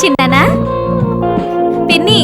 చిన్నానా పిన్ని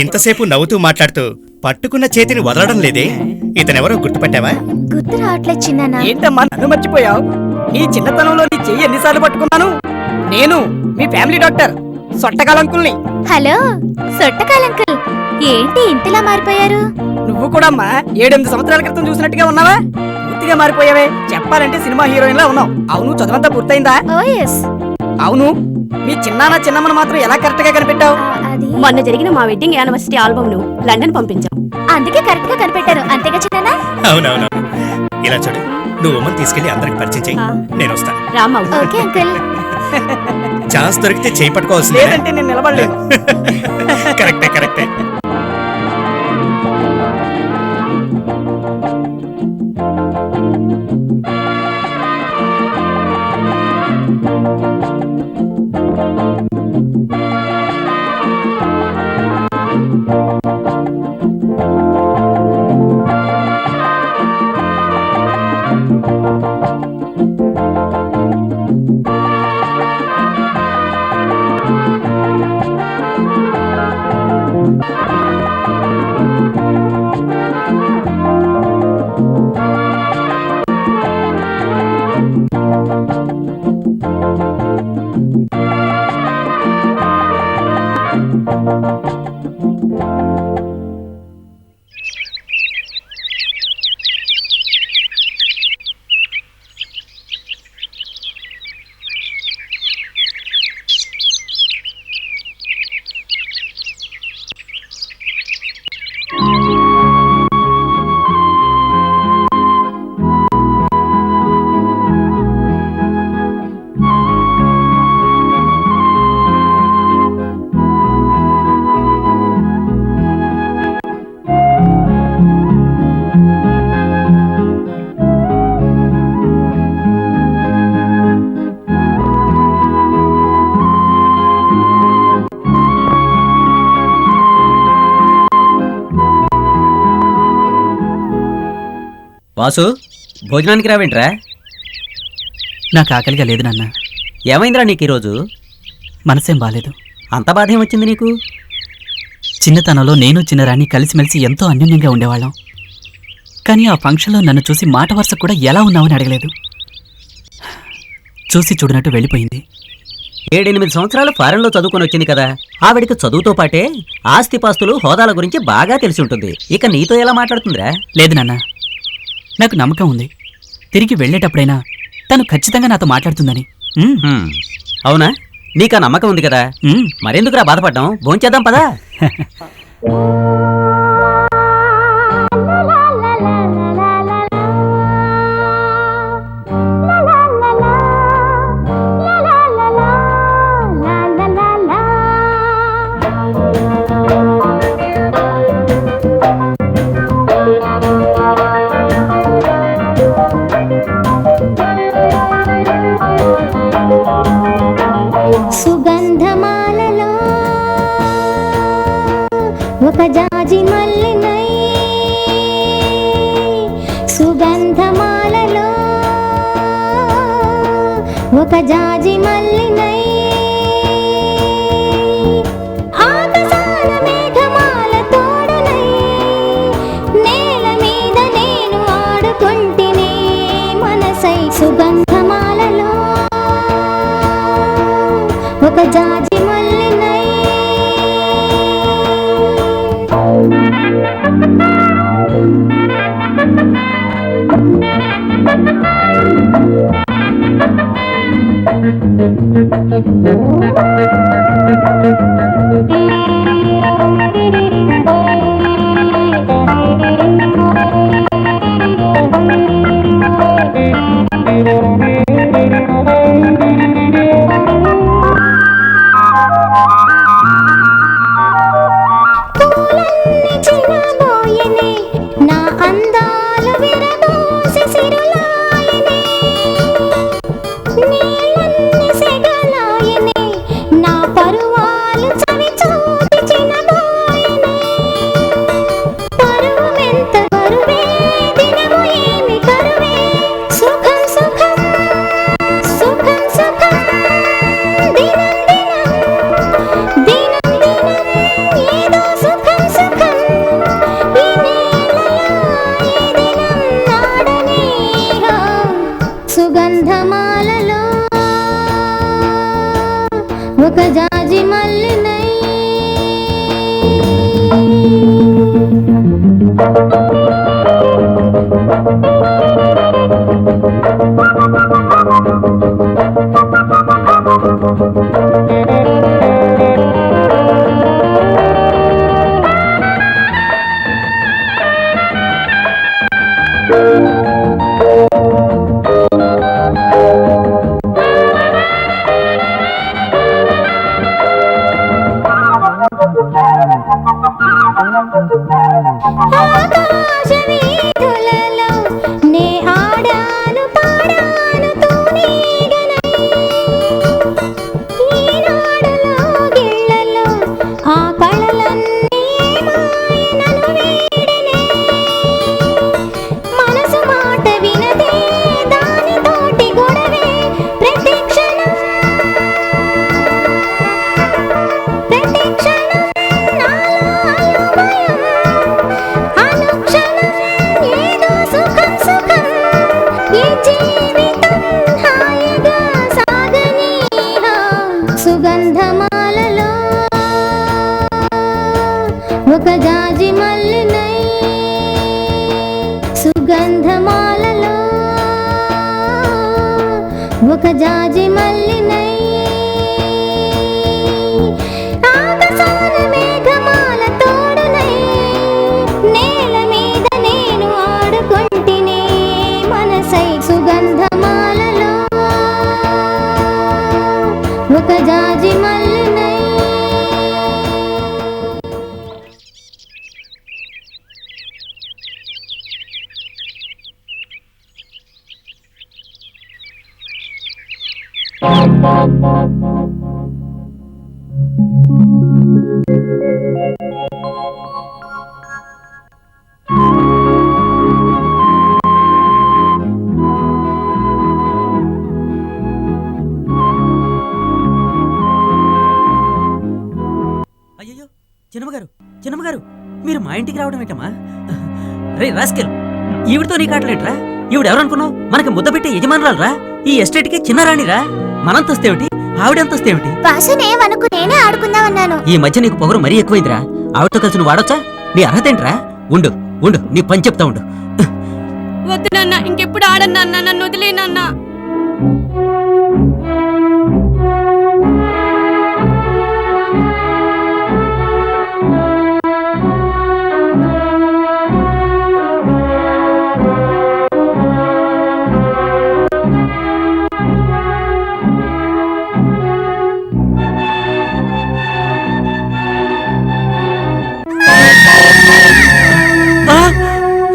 ఇంతసేపు నవ్వుతూ మాట్లాడుతూ పట్టుకున్న చేతిని వదలడం లేదే. ఇతనెవరో గుర్తుపట్టావా? గుర్తు రావట్లేదు చిన్నానా. ఏంటమ్మా నన్ను మర్చిపోయావు? నీ చిన్నతనంలో నీ చెయ్యి ఎన్నిసార్లు పట్టుకున్నాను. నేను మీ ఫ్యామిలీ డాక్టర్ సొట్టకాలంకుల్ని. హలో సొట్టకాలంకుల్, ఏంటి ఇంతలా మారిపోయారు? నువ్వు కూడా అమ్మా 7-8 సంవత్సరాల క్రితం చూసినట్టుగా ఉన్నావా? పూర్తిగా మారిపోయావే. చెప్పాలంటే సినిమా హీరోయిన్ లా ఉన్నావు. అవును, చదువంతా పూర్తయిందా? ఓ ఎస్. అవును, మీ చిన్నాన్న చిన్నమ్మను మాత్రం ఎలా కరెక్ట్ గా కనిపెట్టావు? మొన్న జరిగిన మా వెడ్డింగ్ యానివర్సరీ ఆల్బమ్ ను లండన్ పంపించాం. అందుకే కరెక్ట్ గా కనిపెట్టారు. అంతేగా చిన్నానా? అవునవును. ఇలా చూడు, నువ్వు అమ్మని తీసుకెళ్లి అందరికి పరిచయం చెయ్యి. నేను వస్తాను. రామా. Okay uncle. ఛాన్స్ దొరికితే చేయి పట్టుకోవాల్సింది. లేదంటే నేను నిలబడలేను. కరెక్టే కరెక్టే. వాసు, భోజనానికి రావేంట్రా? నాకు ఆకలిగా లేదు నాన్న. ఏమైందిరా నీకు ఈరోజు? మనసేం బాలేదు. అంత బాధ ఏమొచ్చింది నీకు? చిన్నతనంలో నేను చిన్నరాణి కలిసిమెలిసి ఎంతో అన్యోన్యంగా ఉండేవాళ్ళం. కానీ ఆ ఫంక్షన్లో నన్ను చూసి మాట వరుస కూడా ఎలా ఉన్నావని అడగలేదు. చూసి చూడనట్టు వెళ్ళిపోయింది. 7-8 సంవత్సరాలు ఫారెన్లో చదువుకొని వచ్చింది కదా, ఆవిడికి చదువుతో పాటే ఆస్తిపాస్తులు హోదాల గురించి బాగా తెలిసి ఉంటుంది. ఇక నీతో ఎలా మాట్లాడుతుందిరా? లేదు నాన్న, నాకు నమ్మకం ఉంది. తిరిగి వెళ్ళేటప్పుడైనా తను ఖచ్చితంగా నాతో మాట్లాడుతుందని. అవునా? నీకా నమ్మకం ఉంది కదా, మరెందుకురా బాధపడ్డాం? భోంచేద్దాం పదా. సుగంధమాలలో ఒక జాజి మల్లినై, సుగంధమాలలో ఒక జాజి మల్లినై, ఆకాశాల మేఘమాల తోడునై, నేల మీద నేను ఆడుకుంటినే మనసై. సుగంధమాలలో ఒక జాజి మల్లినై. పూలన్నీ చినబోయెనే, నా అందాలు విరబూసి సిరులాయెనే, నీళ్ళన్నీ సెగలాయెనే, నా పరువాలు చవి చూపి చినబోయెనే. పరువమెంత బరువే, దినము ఏమి కరువే, సుఖం సుఖం సుఖం సుఖం, దినం దినం దినం దినం ఏదో సుఖం సుఖం. ఈ నేలలో ఈ దినం నాడనేగా. సుగంధమాలలో ఒక జాజి మల్లినై. ఆకాశ వీధులలో నే ఆడాను పాడాను తూనీగనై, ఈనాడులో గిళ్ళలో ఆ కళలన్నీ ఏమాయనను వీడెనే. మనసు మాట వినదే, దానితోటి గొడవే, ప్రతి క్షణం ప్రతి క్షణం నాలో అయోమయం, అనుక్షణం ఏదో సుఖం సుఖం. ఈ జీవితం హాయిగా సాగనీహా. సుగంధమాలలో ఒక జాజి మల్లినై, సుగంధమాలలో ఒక జాజి మల్లినై, ఆకాశాన మేఘమాల తోడునై, నేల మీద నేను ఆడుకుంటినే మనసై. సుగంధమాలలో ఒక జాజి మల్లినై. చిన్నమ్మగారు చిన్నమ్మగారు మీరు మా ఇంటికి రావడం ఏంటమ్మా? రే రాస్కెల్, ఈవిడతో నీ కాటలేట్రా? ఈవిడెవరనుకున్నావు? మనకి ముద్ద పెట్టే యజమానురాలురా. ఈ ఎస్టేట్కి చిన్న రాణిరా. మనంతొస్తేమిటి, ఆవిడంతొస్తేమిటి? వాసునేమనుకు నేనే ఆడుకుందామన్నాను. ఈ మధ్య నీకు పొగరు మరీ ఎక్కువైందిరా. ఆవిడతో కలిసి నువ్వు వాడొచ్చా? నీ అర్హత ఏంట్రా? ఉండు ఉండు, నీ పని చెప్తా ఉండు. వద్దు నాన్న, ఇంకెప్పుడు ఆడన్నా, నన్ను వదిలేనన్నా.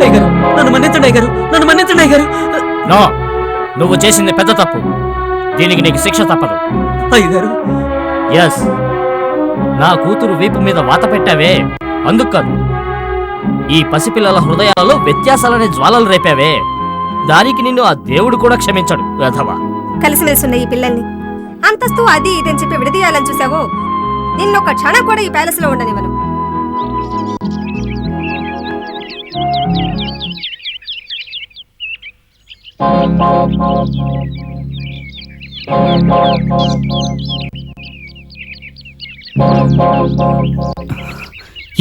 అయ్యగారు నన్ను మన్నించండి, అయ్యగారు నన్ను మన్నించండి అయ్యగారు. నో, నువ్వు చేసింది పెద్ద తప్పు. దీనికి నీకు శిక్ష తప్పదు. అయ్యగారు ఎస్, నా కూతురు వీపు మీద వాత పెట్టావే, అందుకు కాదు. ఈ పసిపిల్లల హృదయాలలో వ్యత్యాసాలనే జ్వాలలు రేపావే, దానికి నిన్ను ఆ దేవుడు కూడా క్షమించడు. వెధవా. కలిసిమెలిసి ఉన్న ఈ పిల్లల్ని అంతస్తు అది ఇదని చెప్పి విడదీయాలని చూసావో, నిన్నొక్క క్షణం కూడా ఈ ప్యాలెస్ లో ఉండనివ్వను.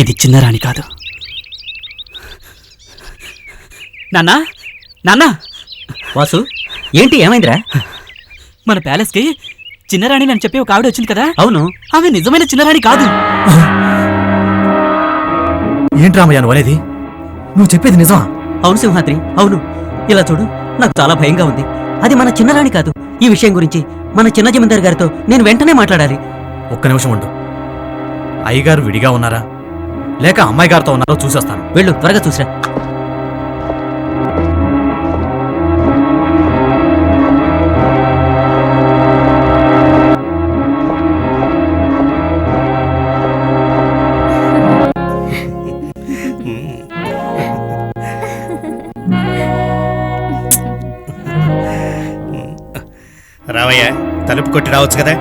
ఇది చిన్నరాణి కాదు. నాన్నా నాన్నా, వాసు ఏంటి ఏమైందిరా? మన ప్యాలెస్కి చిన్నరాణి అని చెప్పి ఒక ఆవిడ వచ్చింది కదా. అవును. ఆమె నిజమైన చిన్నరాణి కాదు. ఏంటి రామయ్య నువ్వు అనేది? నువ్వు చెప్పేది నిజమా? అవును సింహాద్రి, అవును. ఇలా చూడు, నాకు చాలా భయంగా ఉంది. అది మన చిన్నరాణి కాదు. ఈ విషయం గురించి మన చిన్న జమీందారు గారితో నేను వెంటనే మాట్లాడాలి. ఒక్క నిమిషం ఉండు. అయ్యగారు విడిగా ఉన్నారా లేక అమ్మాయి గారితో ఉన్నారో చూసేస్తాను. వెళ్ళు, త్వరగా చూసిరా. రావయ్య, తలుపు కొట్టి రావచ్చు కదా.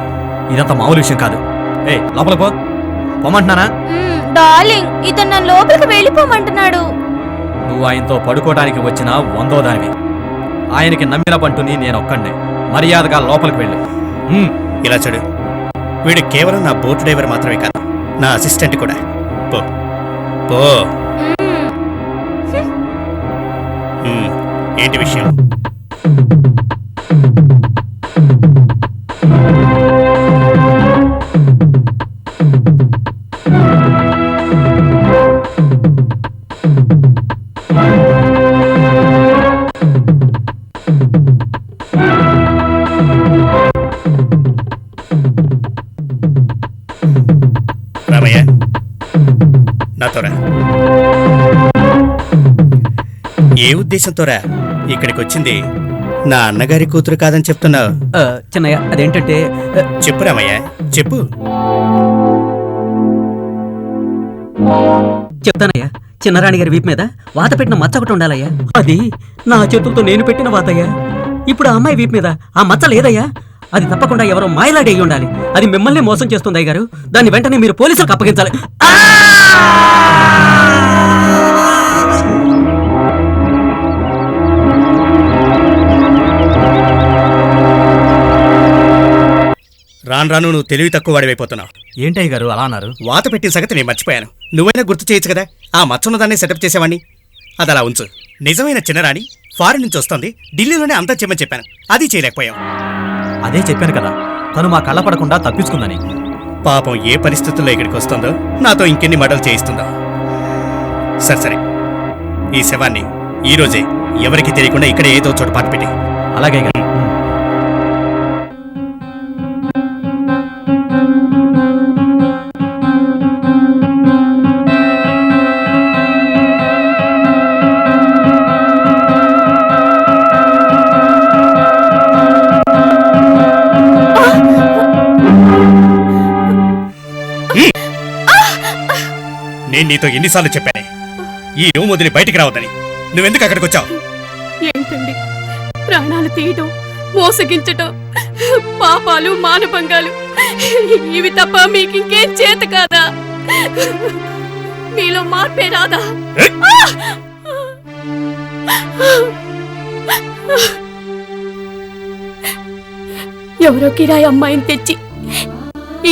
ఇదంతా మామూలు విషయం కాదు. ఏ లోపల పో, పొమ్మంటున్నానా? డార్లింగ్, ఇతను నన్ను లోపలికి వెళ్ళిపోమంటున్నాడు. నువ్వు ఆయనతో పడుకోవడానికి వచ్చిన 100వ దానివి. ఆయనకి నమ్మిన బంటుని నేను ఒక్కడే. మర్యాదగా లోపలికి వెళ్ళు. ఇలా చూడు, వీడు కేవలం నా బోట్ డ్రైవర్ మాత్రమే కాదు, నా అసిస్టెంట్ కూడా. పో పో. ఏంటి విషయం? రామయ్య, నాతోరా. ఏ ఉద్దేశంతోరా ఇక్కడికి వచ్చింది? నా అన్నగారి కూతురు కాదని చెప్తున్నావు. చిన్నయ్య, అదేంటంటే చెప్పు రామయ్య, చెప్పు. చెప్తానయ్యా. చిన్నరాణి గారి వీపు మీద వాత పెట్టిన మచ్చ ఒకటి ఉండాలయ్యా. అది నా చేతులతో నేను పెట్టిన వాతయ్యా. ఇప్పుడు ఆ అమ్మాయి వీపు మీద ఆ మచ్చ లేదయ్యా. అది తప్పకుండా ఎవరో మాయలాడి అయి ఉండాలి. అది మిమ్మల్ని మోసం చేస్తుంది అయ్య గారు. దాన్ని వెంటనే మీరు పోలీసులకు అప్పగించాలి. రాను రాను నువ్వు తెలివి తక్కువ వాడివైపోతున్నావు. ఏంటయ్య గారు అలా అన్నారు? వాత పెట్టిన సంగతి నేను మర్చిపోయాను. నువ్వైనా గుర్తు చేయొచ్చు కదా. ఆ మచ్చున్న దాన్ని సెటప్ చేసేవాడిని. అది అలా ఉంచు. నిజమైన చిన్నరాణి ఫారెన్ నుంచి వస్తుంది, ఢిల్లీలోనే అంతా చెమ్మని చెప్పాను, అది చేయలేకపోయాం. అదే చెప్పాను కదా, తను మా కళ్ళ పడకుండా తప్పించుకుందని. పాపం ఏ పరిస్థితుల్లో ఇక్కడికి వస్తుందో, నాతో ఇంకెన్ని మడలు చేయిస్తుందో. సరే సరే, ఈ శవాన్ని ఈరోజే ఎవరికి తెలియకుండా ఇక్కడే ఏదో చోట పాటు పెట్టి. అలాగే గారు. నేను నీతో ఎన్నిసార్లు చెప్పానే ఈ రూమ్ వదిలి బయటికి రావద్దని. నువ్వెందుకు అక్కడికి వచ్చావు? ఏంటండి, ప్రాణాలు తీయటం మోసగించటం, పాపాలు, మానభంగాలు ఇవి తప్ప మీకు ఇంకేం చేత కాదా? మీలో మార్పే రాదా? ఎవరో కిరాయి అమ్మాయిని తెచ్చి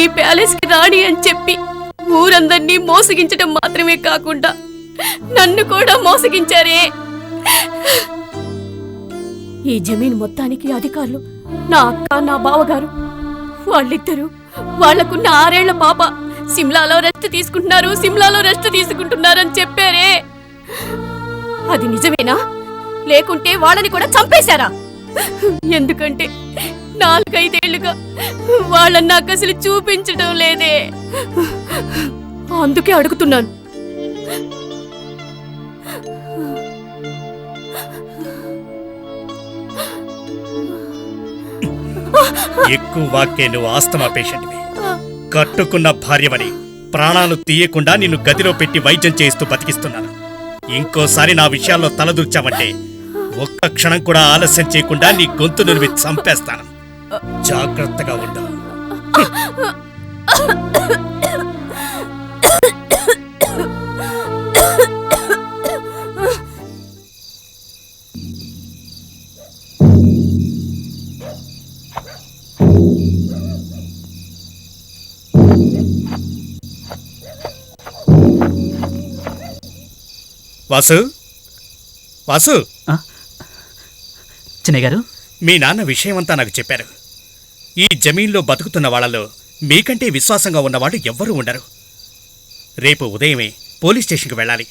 ఈ ప్యాలెస్ కి రాణి అని చెప్పి ఊరందరినీ మోసగించడం మాత్రమే కాకుండా నన్ను కూడా మోసగించారే. ఈ జమీన్ మొత్తానికి అధికారులు నా అక్క, నా బావగారు. వాళ్ళిద్దరూ వాళ్లకున్న 6 ఏళ్ల పాప సిమ్లాలో రెస్ట్ తీసుకుంటున్నారని చెప్పారే. అది నిజమేనా? లేకుంటే వాళ్ళని కూడా చంపేశారా? ఎందుకంటే 4-5 ఏళ్లుగా వాళ్ళని నాకు అసలు చూపించడం లేదే. అందుకే అడుగుతున్నాను. ఎక్కువ వాక్కే నువ్వు ఆస్తమా పేషెంట్వి. కట్టుకున్న భార్యవని ప్రాణాలు తీయకుండా నిన్ను గదిలో పెట్టి వైద్యం చేస్తూ బతికిస్తున్నాను. ఇంకోసారి నా విషయాల్లో తలదూర్చావంటే ఒక్క క్షణం కూడా ఆలస్యం చేయకుండా నీ గొంతు నులిమి చంపేస్తాను. జాగ్రత్తగా ఉండు. వాసు, వాసు, చిన్నయ్య గారు, మీ నాన్న విషయమంతా నాకు చెప్పారు. ఈ జమీన్లో బతుకుతున్న వాళ్ళలో మీకంటే విశ్వాసంగా ఉన్నవాడు ఎవ్వరూ ఉండరు. రేపు ఉదయమే పోలీస్ స్టేషన్కి వెళ్ళాలి.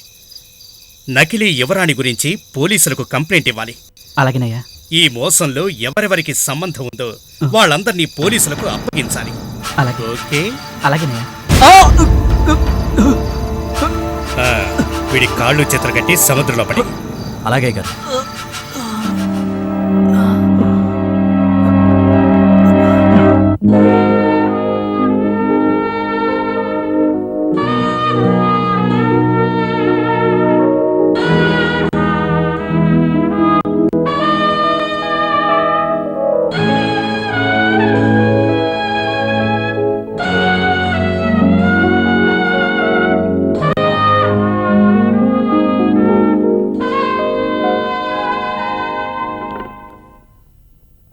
నకిలీ యువరాణి గురించి పోలీసులకు కంప్లైంట్ ఇవ్వాలి. అలాగేనయ్యా. ఈ మోసంలో ఎవరెవరికి సంబంధం ఉందో వాళ్ళందరినీ పోలీసులకు అప్పగించాలి. అలాగే. ఓకే? అలాగేనయ్యా. వీడి కాళ్ళు చేతులు కట్టి సముద్రంలో పడి. అలాగే గారు.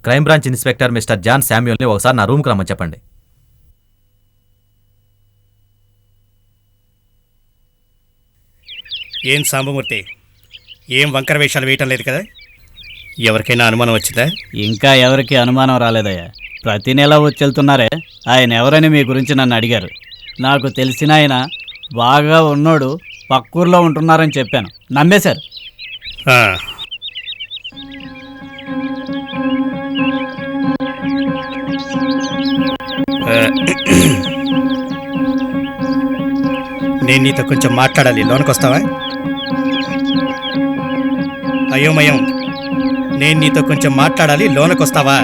Crime branch inspector mister John శామ్యూల్ని ఒకసారి నా రూమ్కి రమ్మని చెప్పండి. ఏం సాంబమూర్తి, ఏం వంకర వేషాలు వేయటం లేదు కదా? ఎవరికైనా అనుమానం వచ్చిందా? ఇంకా ఎవరికి అనుమానం రాలేదయ్యా. ప్రతి నెల వచ్చి వెళ్తున్నారే, ఆయన ఎవరని మీ గురించి నన్ను అడిగారు. నాకు తెలిసిన ఆయన బాగా ఉన్నోడు పక్కూర్లో ఉంటున్నారని చెప్పాను. నమ్మేశారు. నేను నీతో కొంచెం మాట్లాడాలి, లోనకొస్తావా? అయోమయం, నేను నీతో కొంచెం మాట్లాడాలి, లోనకొస్తావా?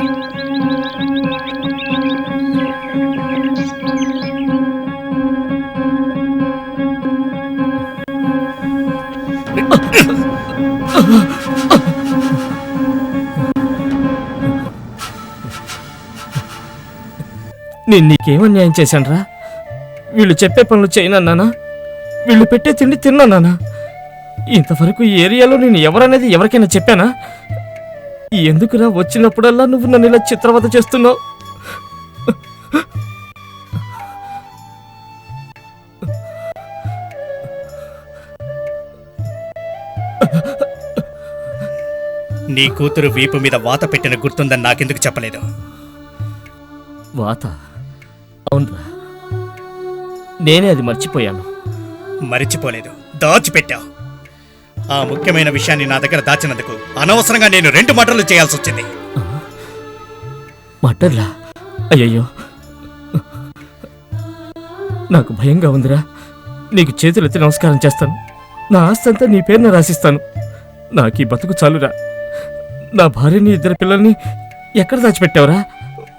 నేను నీకేమన్యాయం చేశానురా? వీళ్ళు చెప్పే పనులు చేయనన్నానా? వీళ్ళు పెట్టే తిండి తిన్నానా? ఇంతవరకు ఈ ఏరియాలో నేను ఎవరనేది ఎవరికైనా చెప్పానా? ఎందుకురా వచ్చినప్పుడల్లా నువ్వు నన్ను ఇలా చిత్రవద చేస్తున్నావు? నీ కూతురు వీపు మీద వాత పెట్టిన గుర్తుందని నాకెందుకు చెప్పలేదు? వాత? అవునరా, నేనే అది మర్చిపోయాను. మరిచిపోలేదు, దాచిపెట్టావు. ఆ ముఖ్యమైన విషయాన్ని నా దగ్గర దాచినందుకు అనవసరంగా నేను 2 మర్డర్లు చేయాల్సి వచ్చింది. మర్డర్లా? అయ్యయ్యో, నాకు భయంగా ఉందిరా. నీకు చేతులెత్తి నమస్కారం చేస్తాను. నా ఆస్తి అంతా నీ పేరున రాసిస్తాను. నాకు ఈ బతుకు చాలురా. నా భార్యని 2 పిల్లల్ని ఎక్కడ దాచిపెట్టావురా?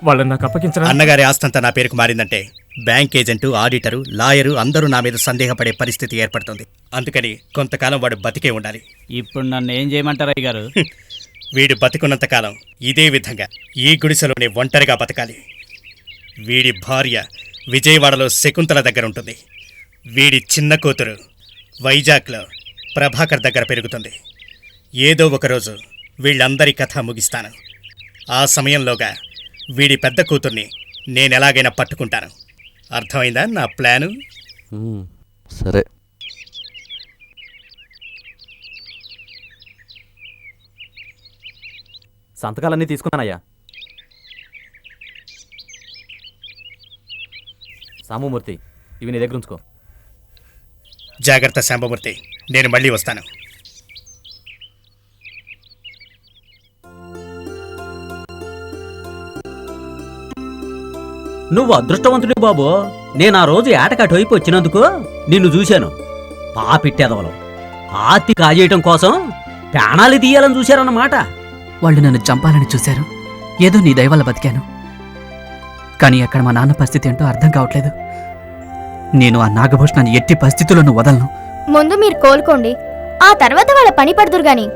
వాళ్ళని నాకు అప్పగించరా? అన్నగారి ఆస్తంతా నా పేరుకు మారిందంటే బ్యాంక్ ఏజెంటు, ఆడిటరు, లాయరు అందరూ నా మీద సందేహపడే పరిస్థితి ఏర్పడుతుంది. అందుకని కొంతకాలం వాడు బతికే ఉండాలి. ఇప్పుడు నన్ను ఏం చేయమంటారు అయ్య గారు? వీడు బతికున్నంతకాలం ఇదే విధంగా ఈ గుడిసెలోనే ఒంటరిగా బతకాలి. వీడి భార్య విజయవాడలో శకుంతల దగ్గర ఉంటుంది. వీడి చిన్న కూతురు వైజాగ్లో ప్రభాకర్ దగ్గర పెరుగుతుంది. ఏదో ఒకరోజు వీళ్ళందరి కథ ముగిస్తాను. ఆ సమయంలోగా వీడి పెద్ద కూతుర్ని నేనెలాగైనా పట్టుకుంటాను. అర్థమైందా నా ప్లాను? సరే. సంతకాలన్నీ తీసుకున్నానయ్యా. సామూమూర్తి, ఇవి నీ దగ్గర ఉంచుకో. జాగ్రత్త శాంబమూర్తి, నేను మళ్ళీ వస్తాను. నువ్వు అదృష్టవంతుడి బాబు. నేను ఆ రోజు ఏటకాటు వైపు వచ్చినందుకు నిన్ను చూశాను. పాపిట్టెదవలు ఆర్తి కాజేయటం కోసం ప్రాణాలు తీయాలని చూశారన్నమాట. వాళ్ళు నన్ను చంపాలని చూశారు. ఏదో నీ దయ వల్ల బతికాను. కానీ అక్కడ మా నాన్న పరిస్థితి ఏంటో అర్థం కావట్లేదు. నేను ఆ నాగభూషణాన్ని ఎట్టి పరిస్థితుల్లోనూ వదలను. ముందు మీరు కోలుకోండి, ఆ తర్వాత వాళ్ళ పని పడుదురు గాని.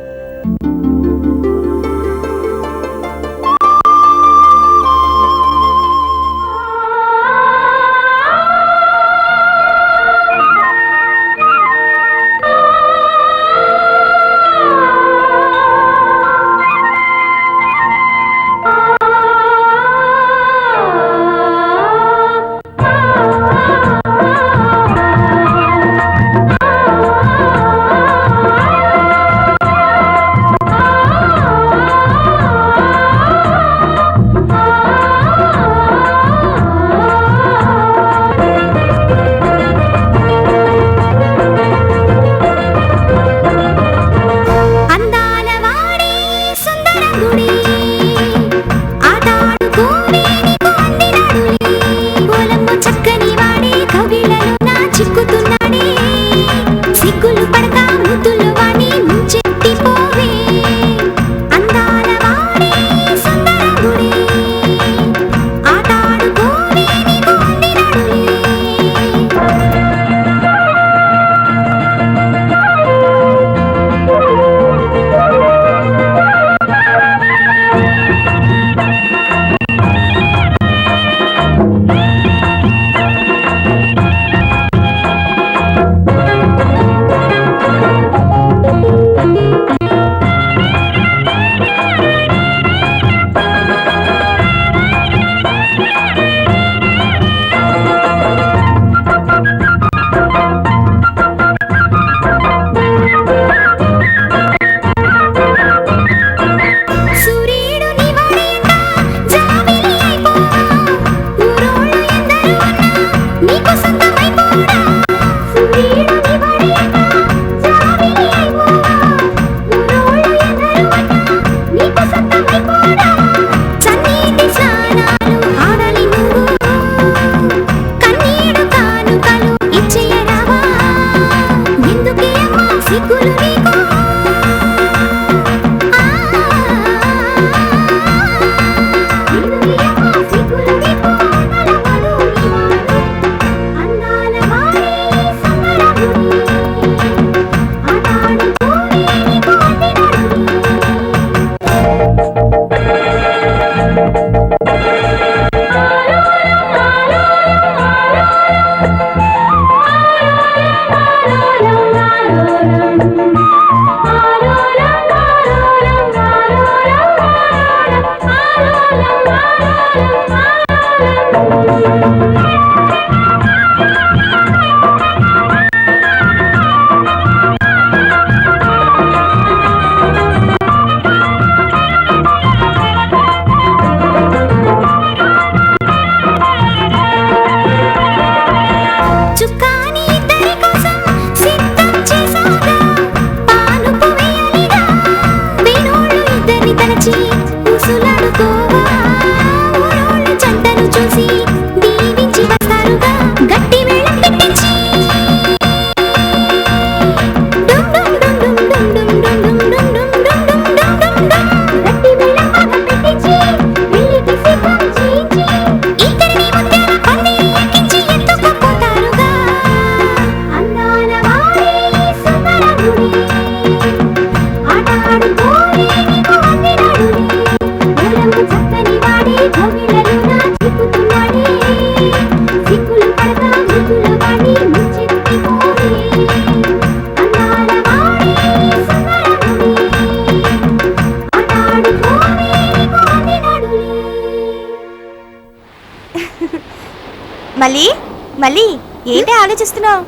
ఆలోచిస్తున్నావు?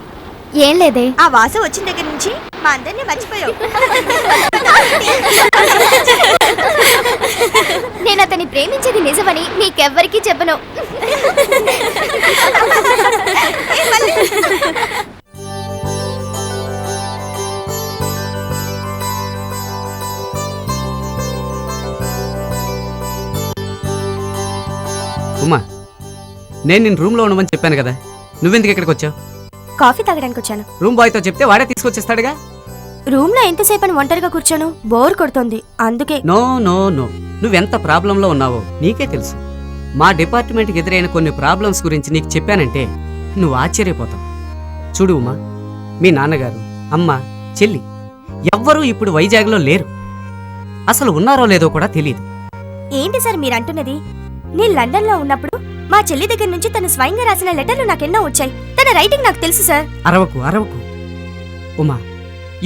ఏం లేదే. ఆ వాసు వచ్చిన దగ్గర నుంచి మా అందరినీ మర్చిపోయావు. నేను అతన్ని ప్రేమించేది నిజమని నీకెవ్వరికీ చెప్పను. ఉమా, నేను నిన్ను రూమ్లో ఉండమని చెప్పాను కదా, నువ్వెందుకు ఇక్కడికి వచ్చావు? కాఫీ తాగడానికి వచ్చాను. రూమ్ బాయ్తో చెప్తే వాడే తీసుకొచ్చేస్తాడుగా. రూమ్ లో ఎంతసేపు ఒంటరిగా కూర్చోను, బోర్ కొడుతోంది, అందుకే. నో నో నో, నువ్వెంత ప్రాబ్లంలో ఉన్నావో నీకే తెలుసు. మా డిపార్ట్మెంట్కి ఎదురైన కొన్ని ప్రాబ్లమ్స్ గురించి నీకు చెప్పానంటే నువ్వు ఆశ్చర్యపోతావు. చూడు ఉమా, మీ నాన్నగారు, అమ్మ, చెల్లి ఎవ్వరూ ఇప్పుడు వైజాగ్లో లేరు. అసలు ఉన్నారో లేదో కూడా తెలియదు. ఏంటి సార్ మీరు అంటున్నది? నేను లండన్ లో ఉన్నప్పుడు మా చెల్లి దగ్గర నుంచి తను స్వయంగా రాసిన లెటర్లు నాకెన్నో వచ్చాయి. తన రైటింగ్ నాకు తెలుసు సార్. అరవకు అరవకు ఉమా,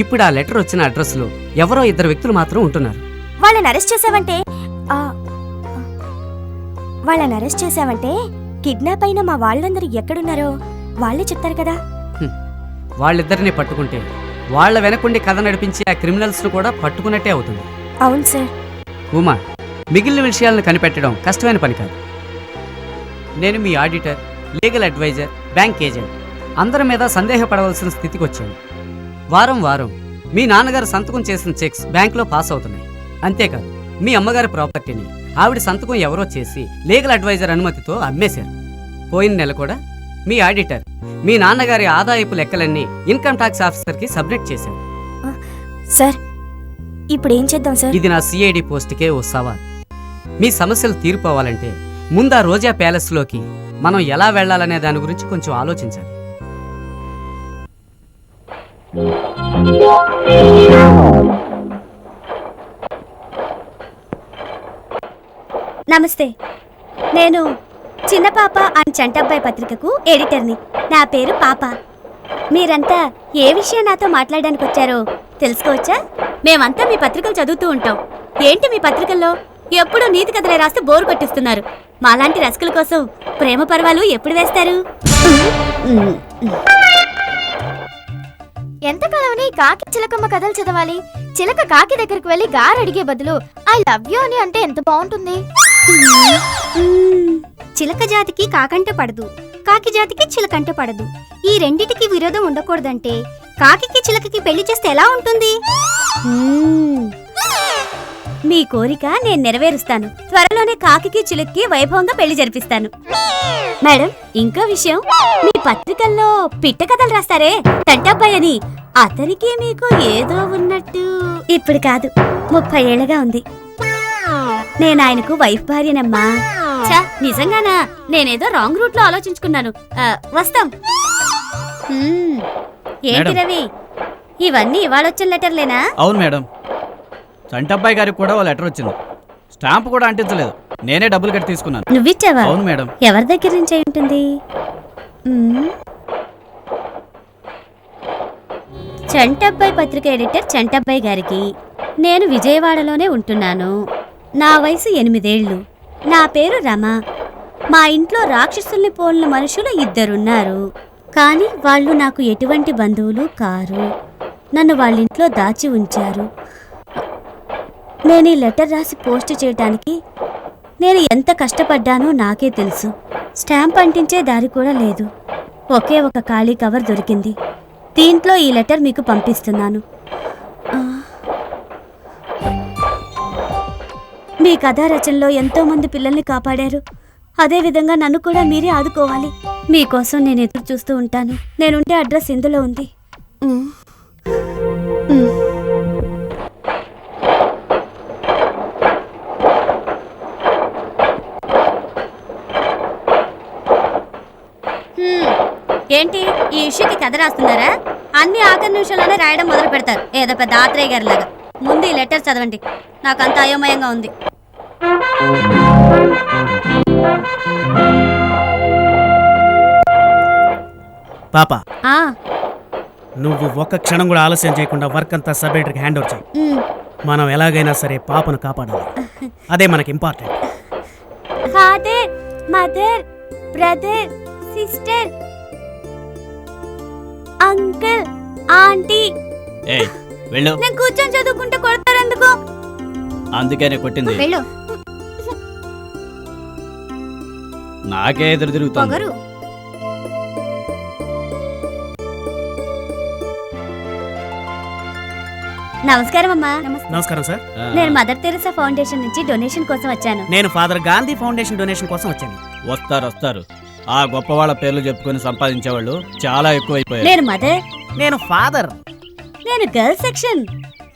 ఇప్పుడు ఆ లెటర్ వచ్చిన అడ్రస్ లో ఎవరో 2 వ్యక్తులు మాత్రం ఉంటున్నారు. వాళ్ళని అరెస్ట్ చేసావంటే కిడ్నాప్ అయిన మా వాళ్ళందరూ ఎక్కడున్నారో వాళ్ళే చెప్తారు కదా. వాళ్ళిద్దరిని పట్టుకుంటే వాళ్ళ వెనకుండి కథ నడిపించి ఆ క్రిమినల్స్ ను కూడా పట్టుకున్నట్టే అవుతుంది. అవును సార్. ఉమా, మిగిలిన విషయాలను కనిపెట్టడం కష్టమైన పని కాదు. నేను మీ auditor, legal adviser, bank agent అందరి మీద సందేహపడవలసిన స్థితికి వచ్చాను. వారం వారం మీ నాన్నగారు సంతకం చేసిన చెక్స్ బ్యాంకులో పాస్ అవుతున్నాయి. అంతేకాదు, మీ అమ్మగారి ప్రాపర్టీని ఆవిడ సంతకం ఎవరో చేసి లీగల్ అడ్వైజర్ అనుమతితో అమ్మేశారు. పోయిన నెల కూడా మీ ఆడిటర్ మీ నాన్నగారి ఆదాయపు లెక్కలన్నీ ఇన్కమ్ ట్యాక్స్ ఆఫీసర్కి సబ్మిట్ చేశారు. సార్, ఇప్పుడు ఏం చేద్దాం సార్? ఇది నా సిఐడి పోస్ట్కే ఓ సవాల్. మీ సమస్యలు తీరిపోవాలంటే ముందా రోజా ప్యాలెస్లోకి మనం ఎలా వెళ్లాలనే దాని గురించి కొంచెం ఆలోచించాలి. నమస్తే, నేను చిన్న పాప అండ్ చంటబ్బాయి పత్రికకు ఎడిటర్ని. నా పేరు పాప. మీరంతా ఏ విషయం నాతో మాట్లాడడానికి వచ్చారో తెలుసుకోవచ్చా? మేమంతా మీ పత్రికలు చదువుతూ ఉంటాం. ఏంటి మీ పత్రికల్లో ఎప్పుడు నీతి కథలే రాస్తే బోరు కొట్టిస్తున్నారు. మాలాంటి రసికుల కోసం ప్రేమ పర్వాలు ఎప్పుడు వేస్తారు? ఎంతకాలమని కాకి చిలకమ్మ కథలు చదవాలి? చిలక కాకి దగ్గరికి వెళ్ళి గారు అడిగే బదులు ఐ లవ్ యూ అని అంటే ఎంత బాగుంటుంది. చిలక జాతికి కాకంటే పడదు, కాకి జాతికి చిలకంటే పడదు. ఈ రెండిటికి విరోధం ఉండకూడదంటే కాకికి చిలకకి పెళ్లి చేస్తే ఎలా ఉంటుంది? మీ కోరిక నేను నెరవేరుస్తాను. త్వరలోనే కాకికి చిలక్కి వైభవంగా పెళ్లి జరిపిస్తాను. మేడం, ఇంకో విషయం, మీ పత్రికల్లో పిట్ట కథలు రాస్తారే టంటబ్బాయి అని, అతనికి మీకు ఏదో ఉన్నట్టు. ఇప్పుడు కాదు, 30 ఏళ్లుగా ఉంది. నేను ఆయనకు వైఫ్ భార్యనమ్మా. ఛా, నిజంగానా? నేనేదో రాంగ్ రూట్ లో ఆలోచించుకున్నాను. వస్తాం. ఏంటి రవి, ఇవన్నీ ఇవాళొచ్చిన లెటర్లేనా? అవును మేడం, చంటబ్బాయి గారికి కూడా ఓ లెటర్ వచ్చింది. స్టాంప్ కూడా అంటించలేదు, నేనే డబ్బులు కట్టి తీసుకున్నాను. నువ్విచ్చావా? అవును మేడం. ఎవరి దగ్గర నుంచి అయి ఉంటుంది? చంటబ్బాయి పత్రిక ఎడిటర్ చంటబ్బాయి గారికి, నేను విజయవాడలోనే ఉంటున్నాను. నా వయసు 8 ఏళ్ళు. నా పేరు రమ. మా ఇంట్లో రాక్షసుల్ని పోలిన మనుషులు 2 ఉన్నారు. కానీ వాళ్ళు నాకు ఎటువంటి బంధువులు కారు. నన్ను వాళ్ళింట్లో దాచి ఉంచారు. నేను ఈ లెటర్ రాసి పోస్ట్ చేయడానికి నేను ఎంత కష్టపడ్డానో నాకే తెలుసు. స్టాంప్ అంటించే దారి కూడా లేదు. ఒకే ఒక ఖాళీ కవర్ దొరికింది. దీంట్లో ఈ లెటర్ మీకు పంపిస్తున్నాను. మీ కథా రచనలో ఎంతో మంది పిల్లల్ని కాపాడారు. అదేవిధంగా నన్ను కూడా మీరే ఆదుకోవాలి. మీకోసం నేను ఎదురు చూస్తూ ఉంటాను. నేనుండే అడ్రస్ ఇందులో ఉంది. ఏంటి ఈ ఇష్యూకి కథ రాస్తున్నారా? అన్ని ఆఖరి నిమిషంలోనే రాయడం మొదలు పెడతారు, ఏదో పెద్ద ఆత్రేయ గారి లాగా. ముందు ఈ లెటర్ చదవండి, నాకంత అయోమయంగా ఉంది. పాప, ఆ, నువ్వు ఒక్క క్షణం కూడా ఆలస్యం చేయకుండా వర్క్ అంతా సబ్ ఎడిటర్కి హ్యాండ్ ఓవర్ చేయి. మనం ఎలాగైనా సరే పాపను కాపాడాలి, అదే మనకి important. Father, mother, brother, sister. Uncle, aunty. ఏయ్ వెళ్ళు. నేను కూర్చొని చదువుకుంటే కొడతారెందుకు? అందుకేనే కొట్టింది. వెళ్ళు. నాకే ఎదురు తిరుగుతుంది. పొగరు. నమస్కారం అమ్మా. నమస్కారం సార్. నేను మదర్ తెరెసా ఫౌండేషన్ నుంచి డొనేషన్ కోసం వచ్చాను. నేను ఫాదర్ గాంధీ ఫౌండేషన్ డొనేషన్ కోసం వచ్చాను. వస్తారు. ఆ గొప్ప వాళ్ళ పేర్లు చెప్పుకొని సంపాదించేవాళ్ళు చాలా ఎక్కువైపోయారు. నేను మదర్. నేను ఫాదర్. నేను గర్ల్స్ సెక్షన్.